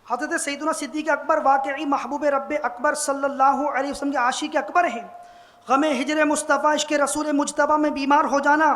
حضرت سیدنا صدیق اکبر واقعی محبوب رب اکبر صلی اللہ علیہ وسلم کے عاشق اکبر ہیں. غم ہجر مصطفیٰ عشق رسول مجتبیٰ میں بیمار ہو جانا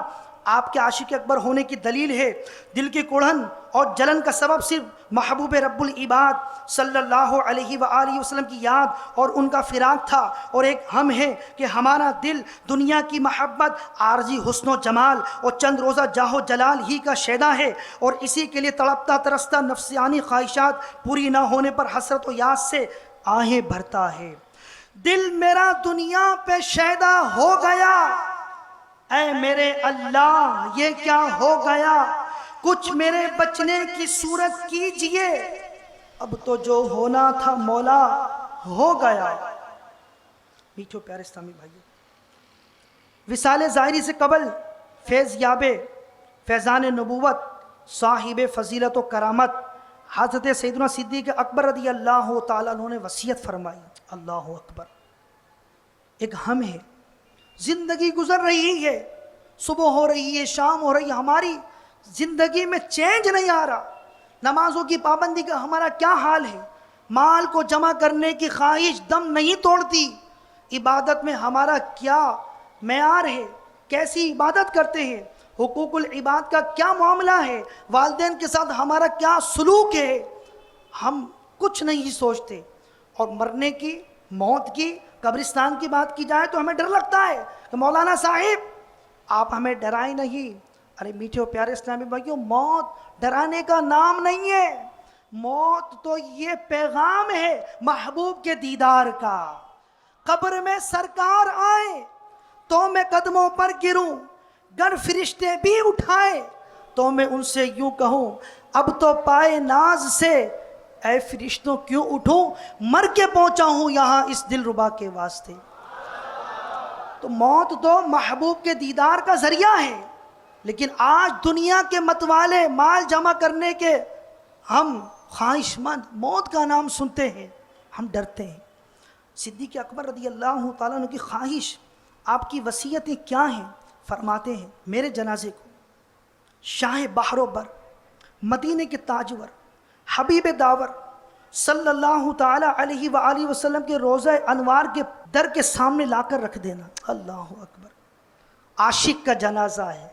آپ کے عاشق اکبر ہونے کی دلیل ہے. دل کی کڑھن اور جلن کا سبب صرف محبوب رب العباد صلی اللہ علیہ وآلہ وسلم کی یاد اور ان کا فراق تھا، اور ایک ہم ہے کہ ہمارا دل دنیا کی محبت، عارضی حسن و جمال اور چند روزہ جاہ و جلال ہی کا شیدا ہے، اور اسی کے لیے تڑپتا ترستا نفسیانی خواہشات پوری نہ ہونے پر حسرت و یاس سے آہیں بھرتا ہے. دل میرا دنیا پہ شیدا ہو گیا، اے میرے اللہ یہ کیا ہو گیا، کچھ میرے بچنے کی صورت کیجئے، اب تو جو ہونا تھا مولا ہو گیا. میٹھو پیارے اسلامی بھائیو، وصال ظاہری سے قبل فیض یاب فیضان نبوت صاحب فضیلت و کرامت حضرت سیدنا صدیق اکبر رضی اللہ تعالیٰ عنہ نے وصیت فرمائی. اللہ اکبر. ایک ہم ہے، زندگی گزر رہی ہے، صبح ہو رہی ہے، شام ہو رہی ہے، ہماری زندگی میں چینج نہیں آ رہا. نمازوں کی پابندی کا ہمارا کیا حال ہے، مال کو جمع کرنے کی خواہش دم نہیں توڑتی، عبادت میں ہمارا کیا معیار ہے، کیسی عبادت کرتے ہیں، حقوق العباد کا کیا معاملہ ہے، والدین کے ساتھ ہمارا کیا سلوک ہے، ہم کچھ نہیں سوچتے. اور مرنے کی، موت کی، قبرستان کی بات کی جائے تو ہمیں ڈر لگتا ہے کہ مولانا صاحب آپ ہمیں ڈرائیں نہیں. ارے میٹھے و پیارے اسلامی بھائیوں، موت ڈرانے کا نام نہیں ہے، موت تو یہ پیغام ہے محبوب کے دیدار کا. قبر میں سرکار آئے تو میں قدموں پر گروں، گر فرشتے بھی اٹھائے تو میں ان سے یوں کہوں اب تو پائے ناز سے اے فرشتوں کیوں اٹھوں، مر کے پہنچا ہوں یہاں اس دل ربا کے واسطے. تو موت تو محبوب کے دیدار کا ذریعہ ہے، لیکن آج دنیا کے متوالے مال جمع کرنے کے ہم خواہش مند موت کا نام سنتے ہیں ہم ڈرتے ہیں. صدیق اکبر رضی اللہ تعالیٰ عنہ کی خواہش، آپ کی وصیتیں کیا ہیں؟ فرماتے ہیں میرے جنازے کو شاہ بحر و بر، مدینے کے تاجور، حبیب داور صلی اللہ تعالیٰ علیہ وآلہ وسلم کے روضہ انوار کے در کے سامنے لا کر رکھ دینا. اللہ اکبر. عاشق کا جنازہ ہے،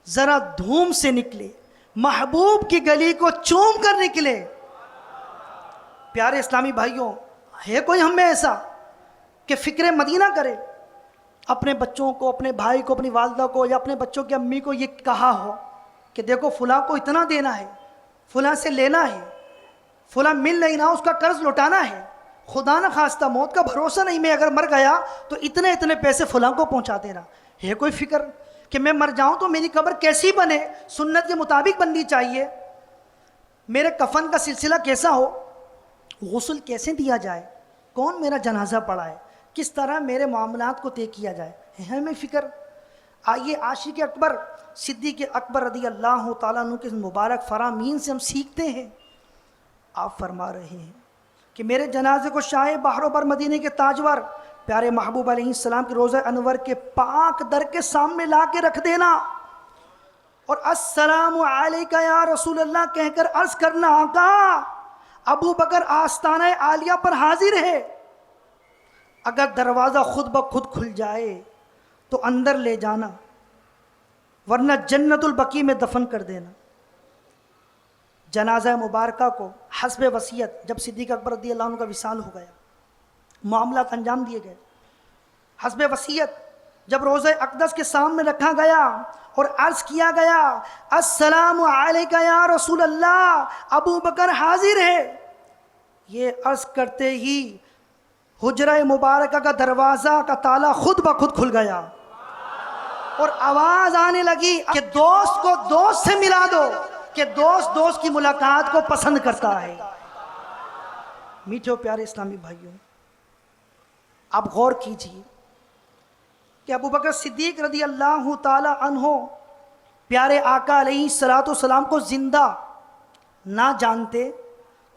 ذرا دھوم سے نکلے، محبوب کی گلی کو چوم کر نکلے. پیارے اسلامی بھائیوں، ہے کوئی ہم میں ایسا کہ فکر مدینہ کرے، اپنے بچوں کو، اپنے بھائی کو، اپنی والدہ کو یا اپنے بچوں کی امی کو یہ کہا ہو کہ دیکھو فلاں کو اتنا دینا ہے، فلاں سے لینا ہے، فلاں مل نہیں رہا اس کا قرض لوٹانا ہے، خدا نہ خواستہ موت کا بھروسہ نہیں، میں اگر مر گیا تو اتنے اتنے پیسے فلاں کو پہنچا دینا. ہے کوئی فکر کہ میں مر جاؤں تو میری قبر کیسی بنے، سنت کے مطابق بننی چاہیے، میرے کفن کا سلسلہ کیسا ہو، غسل کیسے دیا جائے، کون میرا جنازہ پڑھائے، کس طرح میرے معاملات کو طے کیا جائے، ہے ہمیں فکر؟ آئیے عاشق اکبر صدیق اکبر رضی اللہ تعالیٰ عنہ کے مبارک فرامین سے ہم سیکھتے ہیں. آپ فرما رہے ہیں کہ میرے جنازے کو شاہ بحر و بر مدینے کے تاجور پیارے محبوب علیہ السلام کے روضہ انور کے پاک در کے سامنے لا کے رکھ دینا، اور السلام علیکہ یا رسول اللہ کہہ کر عرض کرنا آقا ابو بکر آستانہ عالیہ پر حاضر ہے، اگر دروازہ خود بخود کھل جائے تو اندر لے جانا، ورنہ جنت البقیع میں دفن کر دینا. جنازہ مبارکہ کو حسب وصیت جب صدیق اکبر رضی اللہ عنہ کا وصال ہو گیا، معاملات انجام دیے گئے، حسب وصیت جب روضہ اقدس کے سامنے رکھا گیا اور عرض کیا گیا السلام علیکہ یا رسول اللہ ابو بکر حاضر ہے، یہ عرض کرتے ہی حجرہ مبارکہ کا دروازہ کا تالا خود بخود کھل گیا اور آواز آنے لگی کہ دوست کو دوست سے ملا دو، کہ دوست دوست کی ملاقات کو پسند کرتا ہے. میٹھے و پیارے اسلامی بھائیوں، آپ غور کیجئے کہ ابو بکر صدیق رضی اللہ تعالی عنہ پیارے آقا علیہ الصلوۃ والسلام کو زندہ نہ جانتے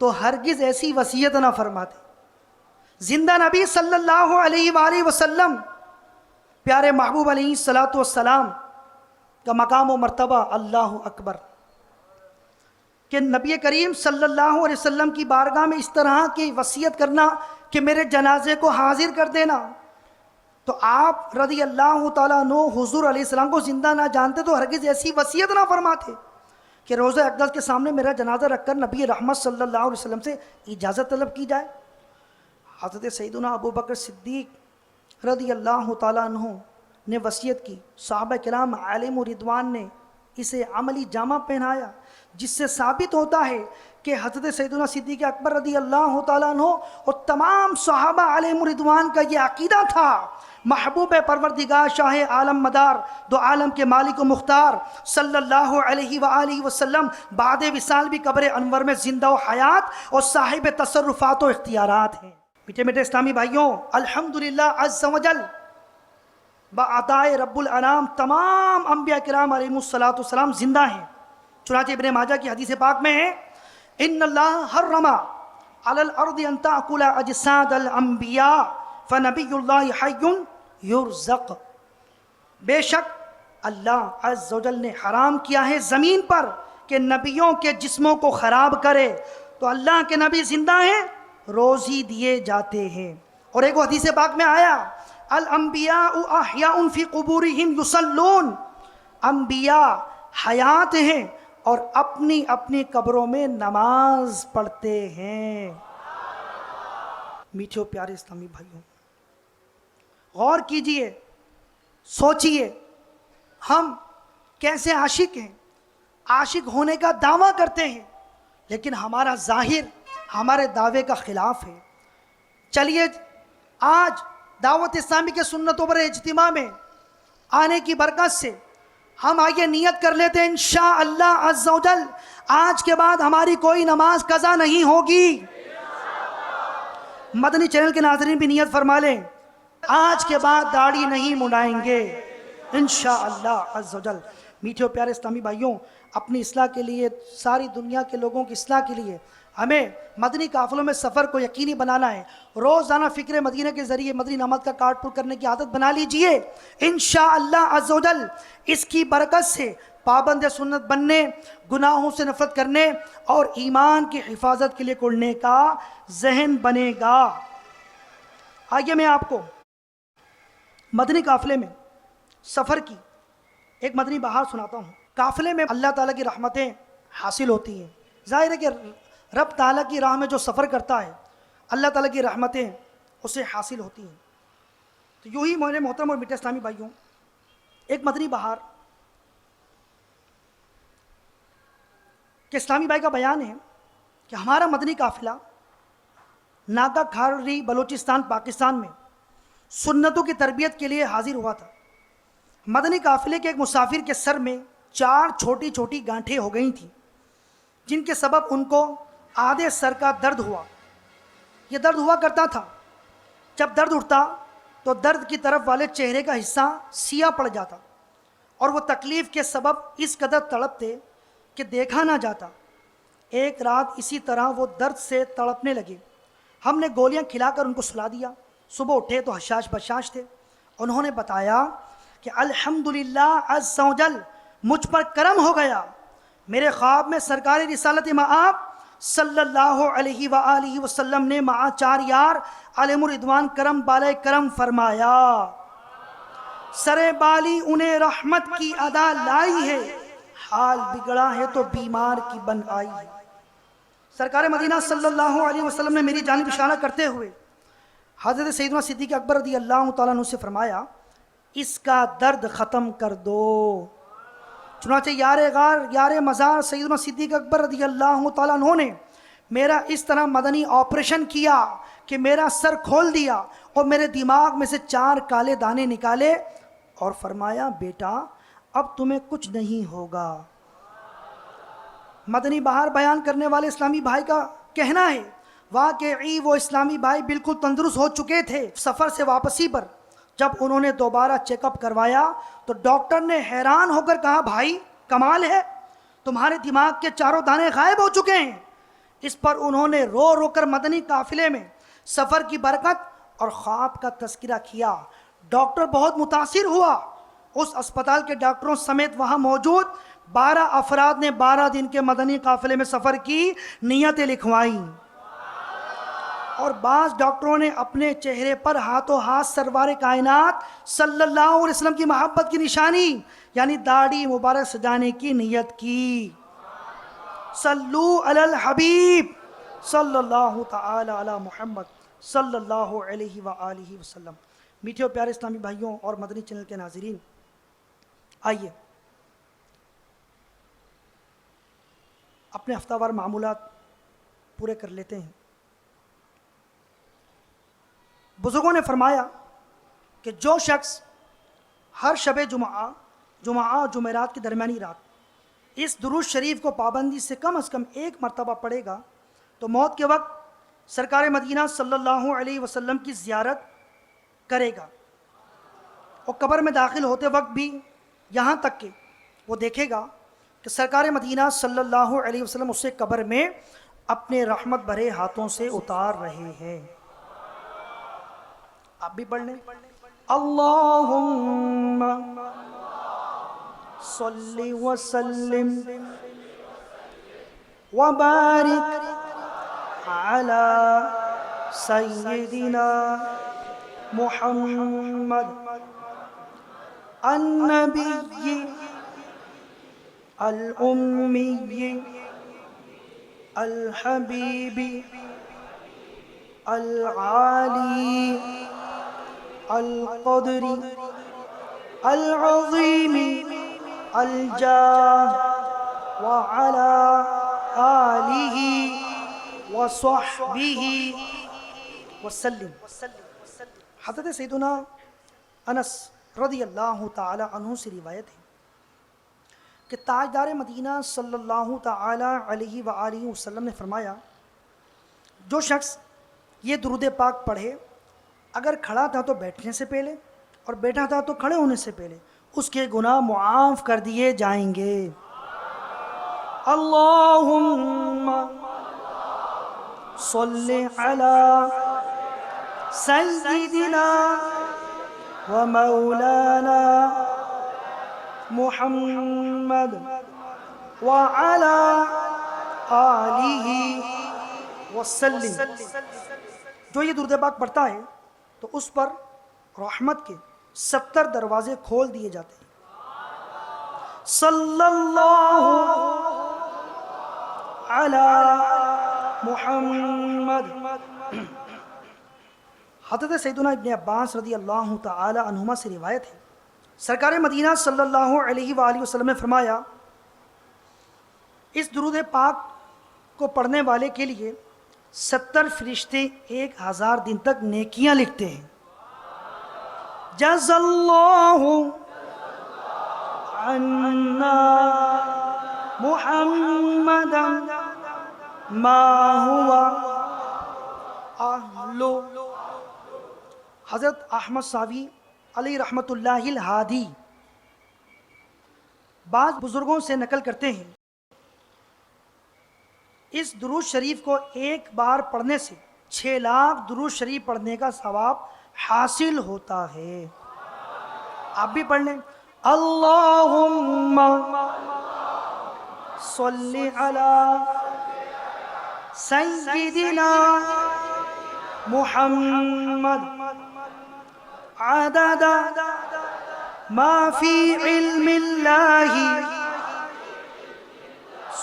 تو ہرگز ایسی وصیت نہ فرماتے. زندہ نبی صلی اللہ علیہ وآلہ وسلم پیارے محبوب علیہ الصلوۃ والسلام کا مقام و مرتبہ اللہ اکبر. کہ نبی کریم صلی اللہ علیہ وسلم کی بارگاہ میں اس طرح کی وصیت کرنا کہ میرے جنازے کو حاضر کر دینا، تو آپ رضی اللہ تعالیٰ عنہ حضور علیہ السلام کو زندہ نہ جانتے تو ہرگز ایسی وصیت نہ فرماتے کہ روزہ اقدس کے سامنے میرا جنازہ رکھ کر نبی رحمت صلی اللہ علیہ وسلم سے اجازت طلب کی جائے۔ حضرت سیدنا ابو بکر صدیق رضی اللہ تعالیٰ عنہ نے وصیت کی، صحابہ کرام عالم و رضوان نے اسے عملی جامہ پہنایا، جس سے ثابت ہوتا ہے کہ حضرت سیدنا صدیق اکبر رضی اللہ تعالیٰ عنہ اور تمام صحابہ علیہم رضوان کا یہ عقیدہ تھا، محبوب پروردگار شاہ عالم مدار دو عالم کے مالک و مختار صلی اللہ علیہ وآلہ وسلم بعد وصال بھی قبر انور میں زندہ و حیات اور صاحب تصرفات و اختیارات ہیں۔ میٹھے میٹھے اسلامی بھائیوں، الحمدللہ عز و جل بعطائے رب الانام تمام انبیاء کرام علیہم السلام زندہ ہیں۔ چنانچہ ابن ماجہ کی حدیث پاک میں ہے، ان اللہ حرم علی الارض ان تاکل اجساد الانبیاء فنبی اللہ حی یرزق، بے شک اللہ عز و جل نے حرام کیا ہے زمین پر کہ نبیوں کے جسموں کو خراب کرے، تو اللہ کے نبی زندہ ہیں، روزی دیے جاتے ہیں۔ اور ایک حدیث پاک میں آیا، الانبیاء احیاء فی قبورہم یصلون، انبیاء حیات ہیں اور اپنی اپنی قبروں میں نماز پڑھتے ہیں۔ میٹھے پیارے اسلامی بھائیوں، غور کیجئے، سوچئے، ہم کیسے عاشق ہیں، عاشق ہونے کا دعویٰ کرتے ہیں، لیکن ہمارا ظاہر ہمارے دعوے کا خلاف ہے۔ چلیے آج دعوت اسلامی کے سنتوں پر اجتماع میں آنے کی برکت سے ہم آئیے نیت کر لیتے ہیں انشاءاللہ عز و جل آج کے بعد ہماری کوئی نماز قضا نہیں ہوگی۔ مدنی چینل کے ناظرین بھی نیت فرما لیں، آج کے بعد داڑھی نہیں منڈائیں گے انشاءاللہ عز و جل۔ میٹھے و پیارے اسلامی بھائیوں، اپنی اصلاح کے لیے، ساری دنیا کے لوگوں کی اصلاح کے لیے ہمیں مدنی قافلوں میں سفر کو یقینی بنانا ہے۔ روزانہ فکر مدینہ کے ذریعے مدنی نامات کا کارڈ پور کرنے کی عادت بنا لیجئے، انشاءاللہ عز و جل اس کی برکت سے پابند سنت بننے، گناہوں سے نفرت کرنے اور ایمان کی حفاظت کے لیے کڑنے کا ذہن بنے گا۔ آئیے میں آپ کو مدنی قافلے میں سفر کی ایک مدنی بہار سناتا ہوں۔ قافلے میں اللہ تعالیٰ کی رحمتیں حاصل ہوتی ہیں۔ ظاہر ہے کہ رب تعالیٰ کی راہ میں جو سفر کرتا ہے اللہ تعالیٰ کی رحمتیں اسے حاصل ہوتی ہیں۔ تو یوں ہی میرے محترم اور میٹھے اسلامی بھائیوں، ایک مدنی بہار کہ اسلامی بھائی کا بیان ہے کہ ہمارا مدنی قافلہ ناگا کھاری بلوچستان پاکستان میں سنتوں کی تربیت کے لیے حاضر ہوا تھا۔ مدنی قافلے کے ایک مسافر کے سر میں 4 چھوٹی چھوٹی گانٹھیں ہو گئی تھیں، جن کے سبب ان کو آدھے سر کا درد ہوا۔ یہ درد ہوا کرتا تھا، جب درد اٹھتا تو درد کی طرف والے چہرے کا حصہ سیاہ پڑ جاتا اور وہ تکلیف کے سبب اس قدر تڑپتے کہ دیکھا نہ جاتا۔ ایک رات اسی طرح وہ درد سے تڑپنے لگے۔ ہم نے گولیاں کھلا کر ان کو سلا دیا۔ صبح اٹھے تو حشاش بشاش تھے۔ انہوں نے بتایا کہ الحمدللہ عز و جل مجھ پر کرم ہو گیا، میرے خواب میں سرکار رسالت مآب صلی اللہ علیہ وآلہ وسلم نے مع 4 یار علیہم رضوان کرم بالے کرم فرمایا، سرے بالی انہیں رحمت کی ادا لائی ہے، حال بگڑا ہے تو بیمار کی بن آئی ہے۔ سرکار مدینہ صلی اللہ علیہ وسلم نے میری جانب اشارہ کرتے ہوئے حضرت سیدنا صدیق اکبر رضی اللہ تعالیٰ عنہ سے فرمایا، اس کا درد ختم کر دو۔ چنانچہ یار غار یار مزار سیدنا صدیق اکبر رضی اللہ تعالیٰ عنہ نے میرا اس طرح مدنی آپریشن کیا کہ میرا سر کھول دیا اور میرے دماغ میں سے 4 کالے دانے نکالے اور فرمایا، بیٹا اب تمہیں کچھ نہیں ہوگا۔ مدنی بہار بیان کرنے والے اسلامی بھائی کا کہنا ہے واقعی وہ اسلامی بھائی بالکل تندرست ہو چکے تھے۔ سفر سے واپسی پر جب انہوں نے دوبارہ چیک اپ کروایا تو ڈاکٹر نے حیران ہو کر کہا، بھائی کمال ہے، تمہارے دماغ کے 4 دانے غائب ہو چکے ہیں۔ اس پر انہوں نے رو رو کر مدنی قافلے میں سفر کی برکت اور خواب کا تذکرہ کیا۔ ڈاکٹر بہت متاثر ہوا۔ اس اسپتال کے ڈاکٹروں سمیت وہاں موجود 12 افراد نے 12 دن کے مدنی قافلے میں سفر کی نیتیں لکھوائیں، اور بعض ڈاکٹروں نے اپنے چہرے پر ہاتھوں ہاتھ سرور کائنات صلی اللہ علیہ وسلم کی محبت کی نشانی یعنی داڑھی مبارک سجانے کی نیت کی۔ صلو علی الحبیب صلی اللہ تعالی علی محمد صلی اللہ علیہ وآلہ وسلم۔ میٹھے اور پیارے اسلامی بھائیوں اور مدنی چینل کے ناظرین، آئیے اپنے ہفتہ وار معمولات پورے کر لیتے ہیں۔ بزرگوں نے فرمایا کہ جو شخص ہر شب جمعہ اور جمعرات کی درمیانی رات اس درود شریف کو پابندی سے کم از کم 1 مرتبہ پڑھے گا تو موت کے وقت سرکار مدینہ صلی اللہ علیہ وسلم کی زیارت کرے گا، اور قبر میں داخل ہوتے وقت بھی یہاں تک کہ وہ دیکھے گا کہ سرکار مدینہ صلی اللہ علیہ وسلم اسے قبر میں اپنے رحمت بھرے ہاتھوں سے اتار رہے ہیں۔ آپ بھی پڑھ لیں، اللہم صلی وسلم وبارک علی سیدنا محمد النبی الأمی الحبیب العالی القدر العظیم الجاہ وعلى آلہ وصحبہ وسلم۔ حضرت سیدنا انس رضی اللہ تعالی عنہ سے روایت ہے کہ تاجدار مدینہ صلی اللہ تعالی علیہ وآلہ وسلم نے فرمایا، جو شخص یہ درود پاک پڑھے اگر کھڑا تھا تو بیٹھنے سے پہلے اور بیٹھا تھا تو کھڑے ہونے سے پہلے اس کے گناہ معاف کر دیے جائیں گے۔ اللہم صلی علی سیدنا و مولانا محمد وعلی آلہ وسلم۔ جو یہ درود پاک پڑھتا ہے تو اس پر رحمت کے 70 دروازے کھول دیے جاتے ہیں۔ صلی اللہ علی محمد۔ حضرت سیدنا ابن عباس رضی اللہ تعالی عنہما سے روایت ہے، سرکار مدینہ صلی اللہ علیہ وآلہ وسلم نے فرمایا، اس درود پاک کو پڑھنے والے کے لیے 70 فرشتے 1000 دن تک نیکیاں لکھتے ہیں۔ جز اللہ عنا محمدا ما ہوا اہلو۔ حضرت احمد صاوی علیہ رحمت اللہ الہادی بعض بزرگوں سے نقل کرتے ہیں، اس درود شریف کو ایک بار پڑھنے سے 6 لاکھ درود شریف پڑھنے کا ثواب حاصل ہوتا ہے۔ آپ بھی پڑھ لیں، اللہم صلی علی سیدنا محمد عدد ما فی علم اللہ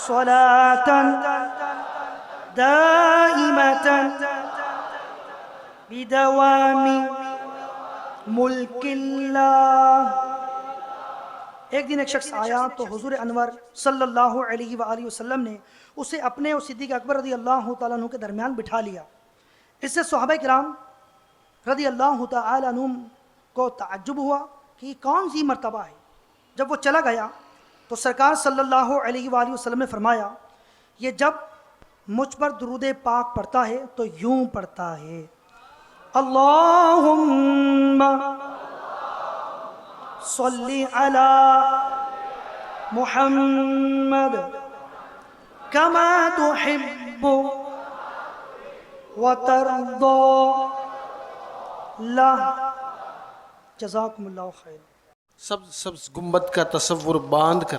صلاة دائمة بدوام ملک اللہ۔ ایک دن ایک شخص آیا تو حضور انور صلی اللہ علیہ وآلہ وسلم نے اسے اپنے اور صدیق اکبر رضی اللہ تعالیٰ عنہ کے درمیان بٹھا لیا۔ اس سے صحابہ کرام رضی اللہ تعالیٰ عنہ کو تعجب ہوا کہ یہ کون سی مرتبہ ہے۔ جب وہ چلا گیا تو سرکار صلی اللہ علیہ وآلہ وسلم نے فرمایا، یہ جب مجھ پر درود پاک پڑھتا ہے تو یوں پڑھتا ہے، اللہم صلی علی محمد کما تحب وترضى لا۔ جزاکم اللہ خیر۔ سبز گنبد کا تصور باندھ کر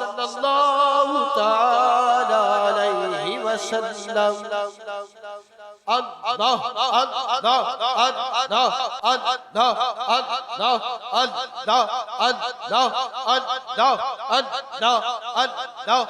صلی اللہ تعالی علیہ وسلم اللہ اللہ اللہ اللہ اللہ اللہ اللہ اللہ اللہ اللہ اللہ اللہ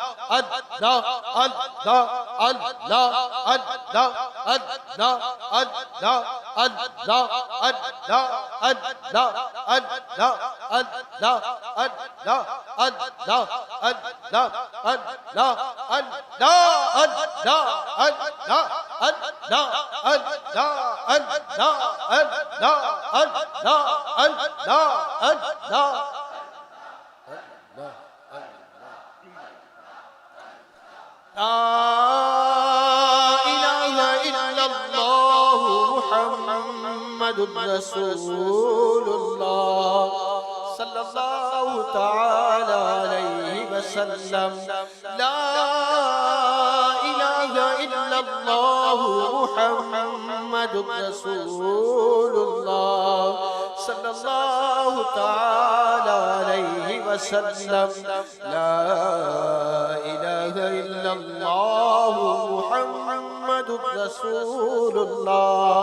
رسول اللہ صلی اللہ تعالی علیہ وسلم لا الہ الا اللہ محمد رسول اللہ صلی اللہ تعالی علیہ وسلم لا الہ الا اللہ محمد رسول اللہ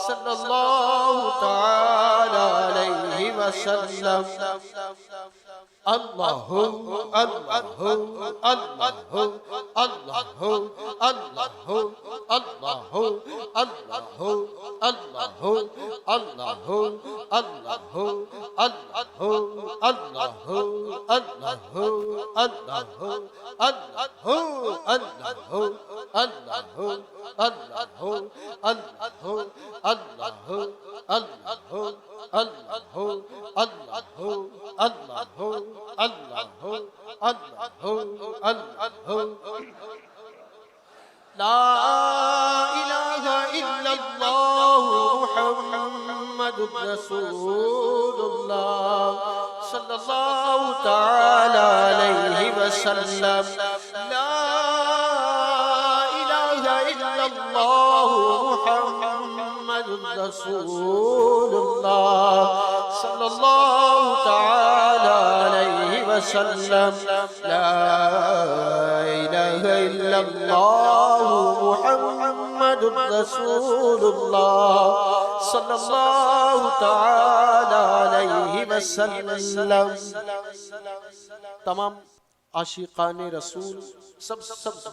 صلی اللہ تعالی علیہ وسلم اللہ اللہ اللہ اللہ اللہ اللہ اللہ اللہ لا الہ الا اللہ محمد رسول اللہ صلی اللہ تعالی علیہ وسلم لا الہ الا اللہ محمد رسول اللہ صلی اللہ تعالی علیہ وسلم لا الہ الا اللہ محمد رسول اللہ صلی اللہ تعالی علیہ وسلم. تمام عاشقان رسول سب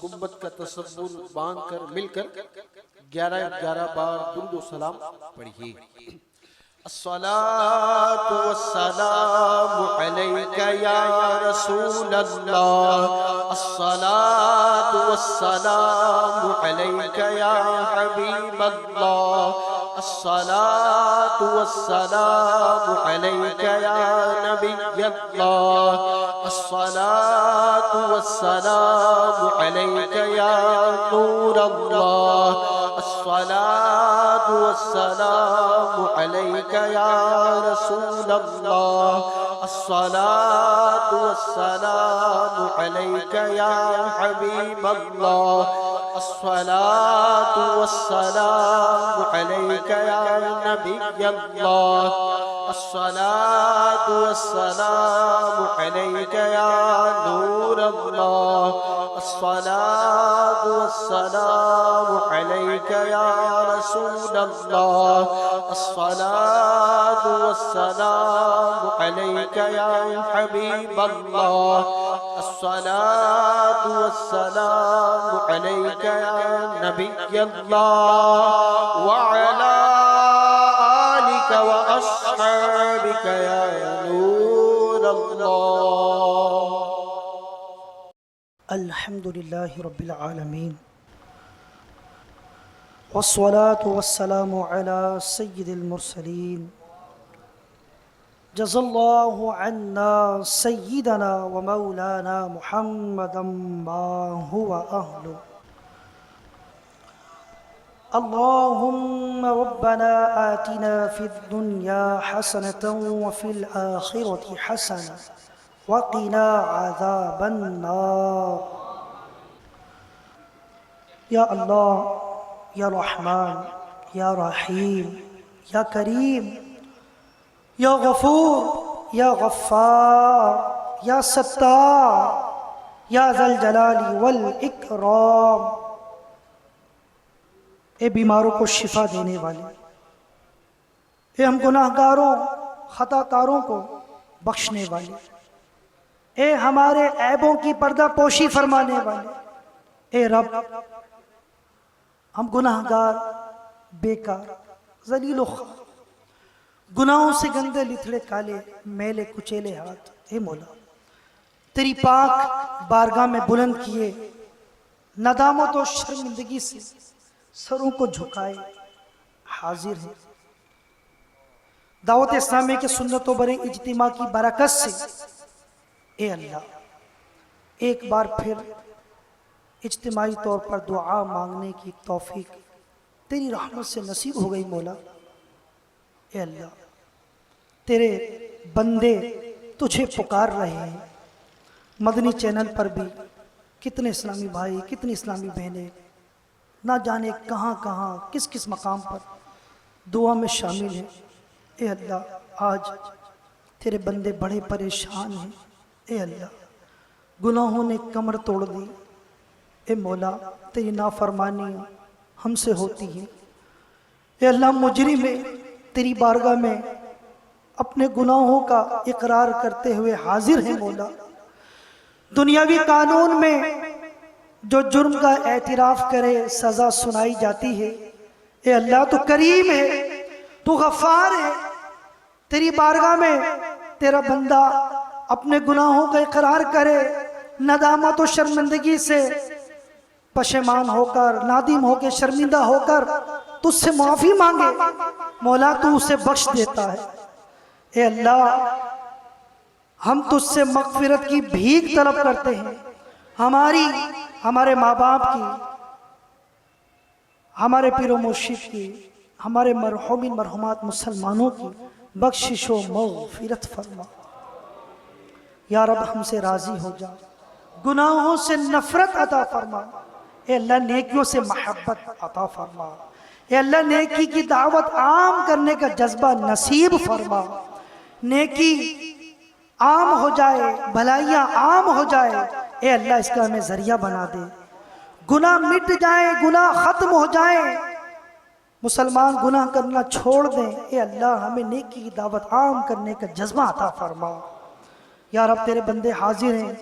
گنبد کا تصور باندھ کر مل کر 11 بار درود و سلام پڑھیے. الصلاة والسلام عليك يا رسول الله الصلاة والسلام عليك يا حبيب الله الصلاة والسلام عليك يا نبي الله الصلاة والسلام عليك يا نور الله الصلاة والسلام عليك يا رسول الله الصلاة والسلام عليك يا حبيب الله الصلاة والسلام عليك يا نبي الله الصلاة والسلام عليك يا نور الله الصلاة والسلام عليك يا رسول الله الصلاة والسلام عليك يا حبيب الله الصلاة والسلام عليك يا نبي الله وعلى آلك وأصحابك يا نور الله. الحمد لله رب العالمين والصلاة والسلام على سيد المرسلين جزا الله عنا سيدنا ومولانا محمدا ما هو أهله. اللهم ربنا آتنا في الدنيا حسنة وفي الآخرة حسنة وقنا عذاب النار. یا اللہ، یا رحمان، یا رحیم، یا کریم، یا غفور، یا غفار، یا ستار، یا ذل جلال والاکرام، اے بیماروں کو شفا دینے والے، اے ہم گناہ گاروں خطا کاروں کو بخشنے والے، اے ہمارے عیبوں کی پردہ پوشی فرمانے والے، اے رب ہم گناہ گار بیکار ذلیل و خوار، گناہوں سے گندے لتھڑے کالے میلے کچیلے ہاتھ، اے مولا تیری پاک بارگاہ میں بلند کیے ندامت و شرمندگی سے سروں کو جھکائے حاضر ہیں، دعوت اسلامی کے سنت و برے اجتماع کی برکت سے اے اللہ ایک بار پھر اجتماعی طور پر دعا مانگنے کی توفیق تیری رحمت سے نصیب ہو گئی مولا۔ اے اللہ تیرے بندے تجھے پکار رہے ہیں، مدنی چینل پر بھی کتنے اسلامی بھائی کتنی اسلامی بہنیں نہ جانے کہاں کہاں کس کس مقام پر دعا میں شامل ہیں۔ اے اللہ آج تیرے بندے بڑے پریشان ہیں، اے اللہ گناہوں نے کمر توڑ دی، اے مولا تیری نافرمانی ہم سے ہوتی ہے، اے اللہ مجرم تیری بارگاہ میں اپنے گناہوں کا اقرار کرتے ہوئے حاضر ہیں مولا۔ دنیاوی قانون میں جو جرم کا اعتراف کرے سزا سنائی جاتی ہے، اے اللہ تو کریم ہے، تو غفار ہے، تیری بارگاہ میں تیرا بندہ اپنے گناہوں کا اقرار کرے، ندامت و شرمندگی سے پشیمان ہو کر نادم ہو کے شرمندہ ہو کر تجھ سے معافی مانگے، مولا تو اسے بخش دیتا ہے۔ اے اللہ ہم تجھ سے مغفرت کی بھیک طلب کرتے ہیں، ہمارے ماں باپ کی، ہمارے پیر و مرشد کی، ہمارے مرحومین مرحومات مسلمانوں کی بخشش و مغفرت فرما۔ یا رب ہم سے راضی ہو جا، گناہوں سے نفرت عطا فرما، اے اللہ نیکیوں سے محبت عطا فرما، اے اللہ نیکی کی دعوت عام کرنے کا جذبہ نصیب فرما، نیکی عام ہو جائے، بھلائیاں عام ہو جائے، اے اللہ اس کا ہمیں ذریعہ بنا دے، گناہ مٹ جائیں، گناہ ختم ہو جائیں، مسلمان گناہ کرنا چھوڑ دیں، اے اللہ ہمیں نیکی کی دعوت عام کرنے کا جذبہ عطا فرما۔ یا رب تیرے بندے حاضر ہیں،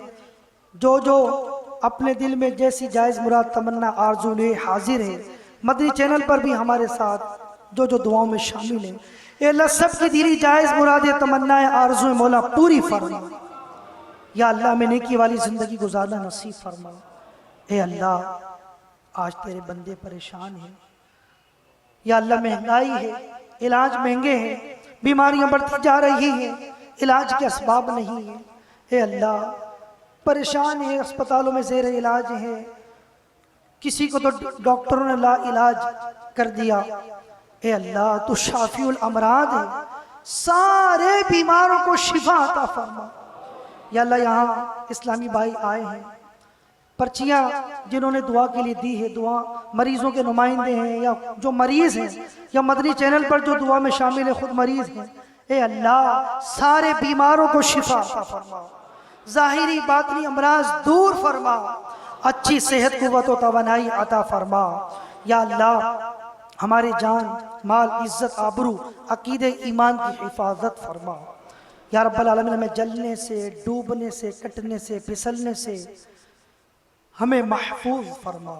جو اپنے دل میں جیسی جائز مراد تمنا آرزو لے حاضر ہیں، مدنی چینل پر بھی ہمارے ساتھ جو دعاؤں میں شامل ہیں، اے اللہ سب کی دلی جائز مراد تمنا آرزو مولا پوری فرما۔ یا اللہ ہمیں نیکی والی زندگی گزارنا نصیب فرما۔ اے اللہ آج تیرے بندے پریشان ہیں، یا اللہ مہنگائی ہے، علاج مہنگے ہیں، بیماریاں بڑھتی جا رہی ہیں، علاج کے اسباب نہیں ہیں، اے اللہ پریشان ہیں، اسپتالوں میں زیر علاج ہیں، کسی کو تو ڈاکٹروں نے لا علاج کر دیا، اے اللہ تو شافی الامراض ہے، سارے بیماروں کو شفا عطا فرما۔ یا اللہ یہاں اسلامی بھائی آئے ہیں، پرچیاں جنہوں نے دعا کے لیے دی ہے، دعا مریضوں کے نمائندے ہیں یا جو مریض ہیں یا مدنی چینل پر جو دعا میں شامل ہے خود مریض ہیں، اے اللہ سارے بیماروں کو شفا عطا فرما، ظاہری باطنی امراض دور فرما، اچھی صحت قوت و توانائی عطا فرما۔ یا اللہ ہمارے جان مال عزت آبرو عقیدہ ایمان کی حفاظت فرما۔ یا رب العالمین ہمیں جلنے سے ڈوبنے سے کٹنے سے پھسلنے سے ہمیں محفوظ فرما،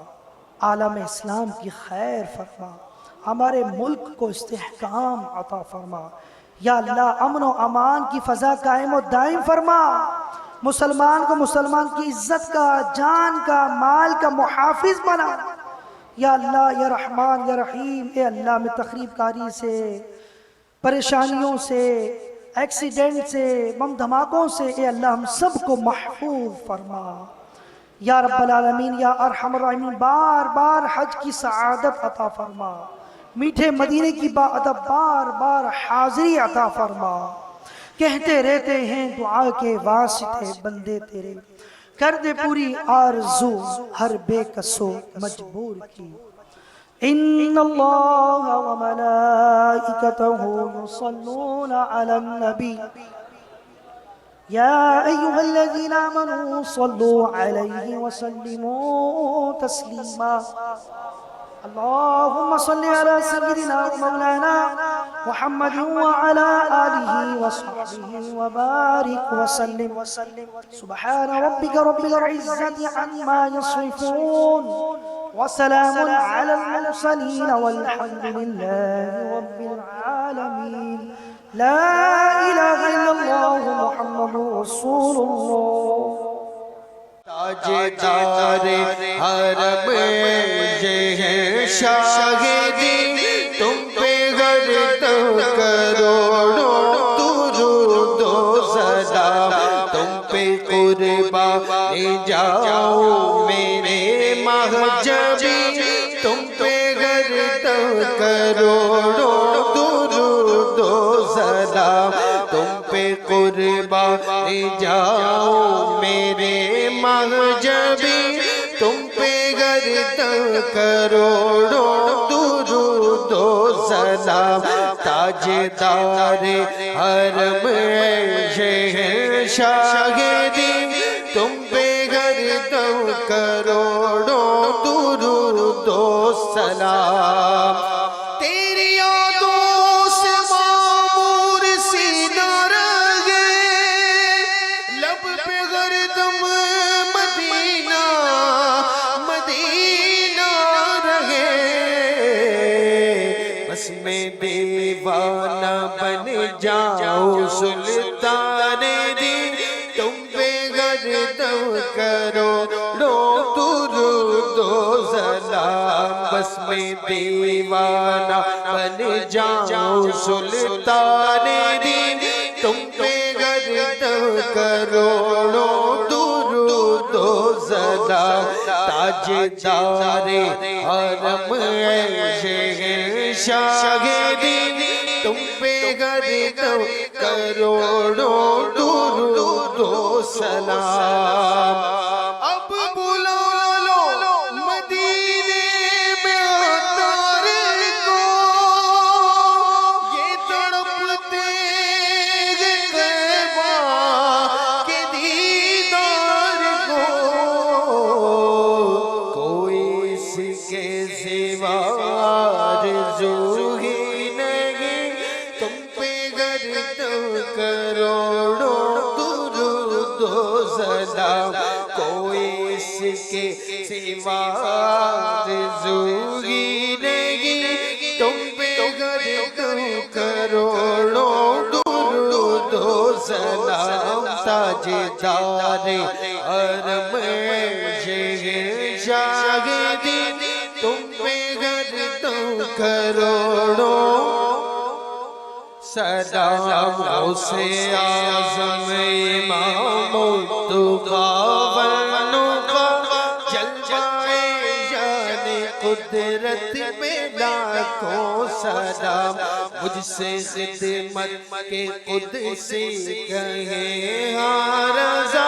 عالم اسلام کی خیر فرما، ہمارے ملک کو استحکام عطا فرما۔ یا اللہ امن و امان کی فضا قائم و دائم فرما، مسلمان کو مسلمان کی عزت کا جان کا مال کا محافظ بنا۔ یا اللہ یا رحمان یا رحیم، اے اللہ میں تخریب کاری سے پریشانیوں سے ایکسیڈنٹ سے بم دھماکوں سے اے اللہ ہم سب کو محفوظ فرما۔ یا رب العالمین یا ارحم الراحمین بار بار حج کی سعادت عطا فرما، میٹھے مدینے کی باادب بار بار حاضری عطا فرما۔ کہتے رہتے ہیں دعا کے واسطے بندے تیرے، کر دے پوری آرزو ہر بے کسو مجبور کی۔ ان اللہ و ملائکتہ یصلون علی النبی يا أيها الذين آمنوا صلوا عليه وسلموا تسليما اللهم صل على سيدنا ومولانا محمد وعلى آله وصحبه وبارك وسلم سبحان ربك رب العزة عما يصفون وسلام على المرسلين والحمد لله رب العالمين لا إله إلا الله محمد رسول الله تاجدار حرم یہ شاہدی تم پہ غرد کروڑوں درود و سلام تم پہ قربان جاؤ میرے مہجبی تم پہ غرد کروڑوں درود و سلام تم پہ قربان جاؤ میرے مہجبی تم پہ گرد کروڑوں درود و سلام تاجدار حرم شاہدی تم پہ گرد کروڑوں درود و سلام تیری یادوں سے معمور سینہ رہے لب پہ گردم مدینہ مدینہ رہے بس میں دیوانہ بن جاؤ سلطان دین تم پہ گردم کروڑوں درود و سلام بس میں دیوانہ بن جاؤ سلطان دین تم پہ گردم کروڑوں درود و سلام تاجدار حرم شاہدین تم پہ گردم کروڑوں درود و سلام اب بلا لو مدینے میں اتار کو یہ تڑپتے ہیں طیبہ کے دیدار کو کوئی اس کے سوا آرزو ہی نہیں تم پہ گردم کروڑوں درود و سلام کوئی اس کے سوا آرزو ہی نہیں تم پہ گردم کروڑوں درود و سلام تاجدار حرم شاہدین تم پہ گردم کروڑوں سلام غوث اعظم امام النقا جلوہ جان قدرت پہ لاکھوں سلام مجھ سے خدمت کے قدسی کہیں ہاں رضا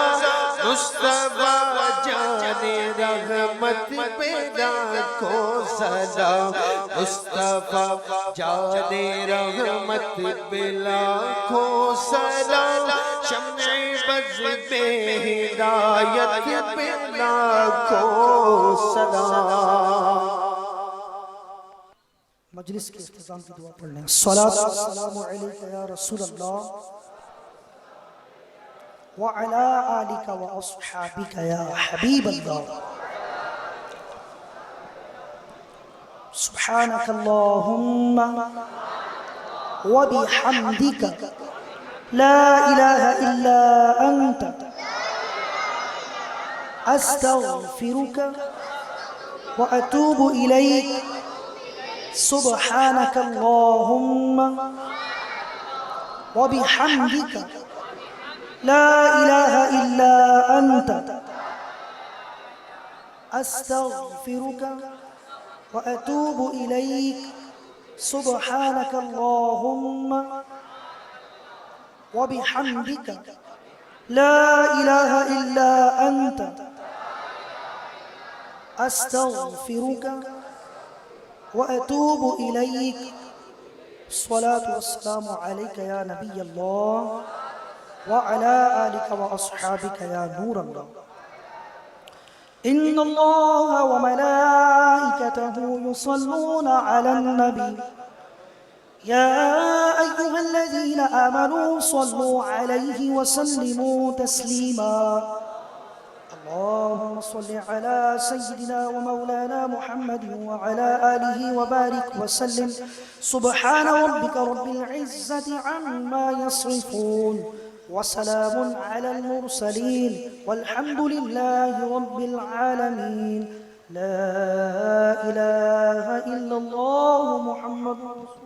مصطفیٰ جان رحمت پہ لاکھوں سلام مصطفیٰ جان رحمت پہ لاکھوں سلام شمع بز پہ ہدایت پہ لاکھوں سلام مجلس کے اختتام کی دعا پڑھ لیں الصلاۃ والسلام علیک یا رسول اللہ وعلی آلک واصحابک یا حبیب اللہ سبحانک اللہم وبحمدک لا الہ الا انت استغفرک واتوب الیک سبحانك اللهم وبحمدك لا إله إلا أنت أستغفرك وأتوب إليك سبحانك اللهم وبحمدك لا إله إلا أنت أستغفرك وأتوب إليك الصلاة والسلام عليك يا نبي الله وعلى آلك وأصحابك يا نور الله. إن الله وملائكته يصلون على النبي يا أيها الذين آمنوا صلوا عليه وسلموا تسليما. اللهم صل على سيدنا ومولانا محمد وعلى آله وبارك وسلم. سبحان ربك رب العزة عما يصفون وسلام على المرسلين والحمد لله رب العالمين. لا إله إلا الله محمد رسول الله.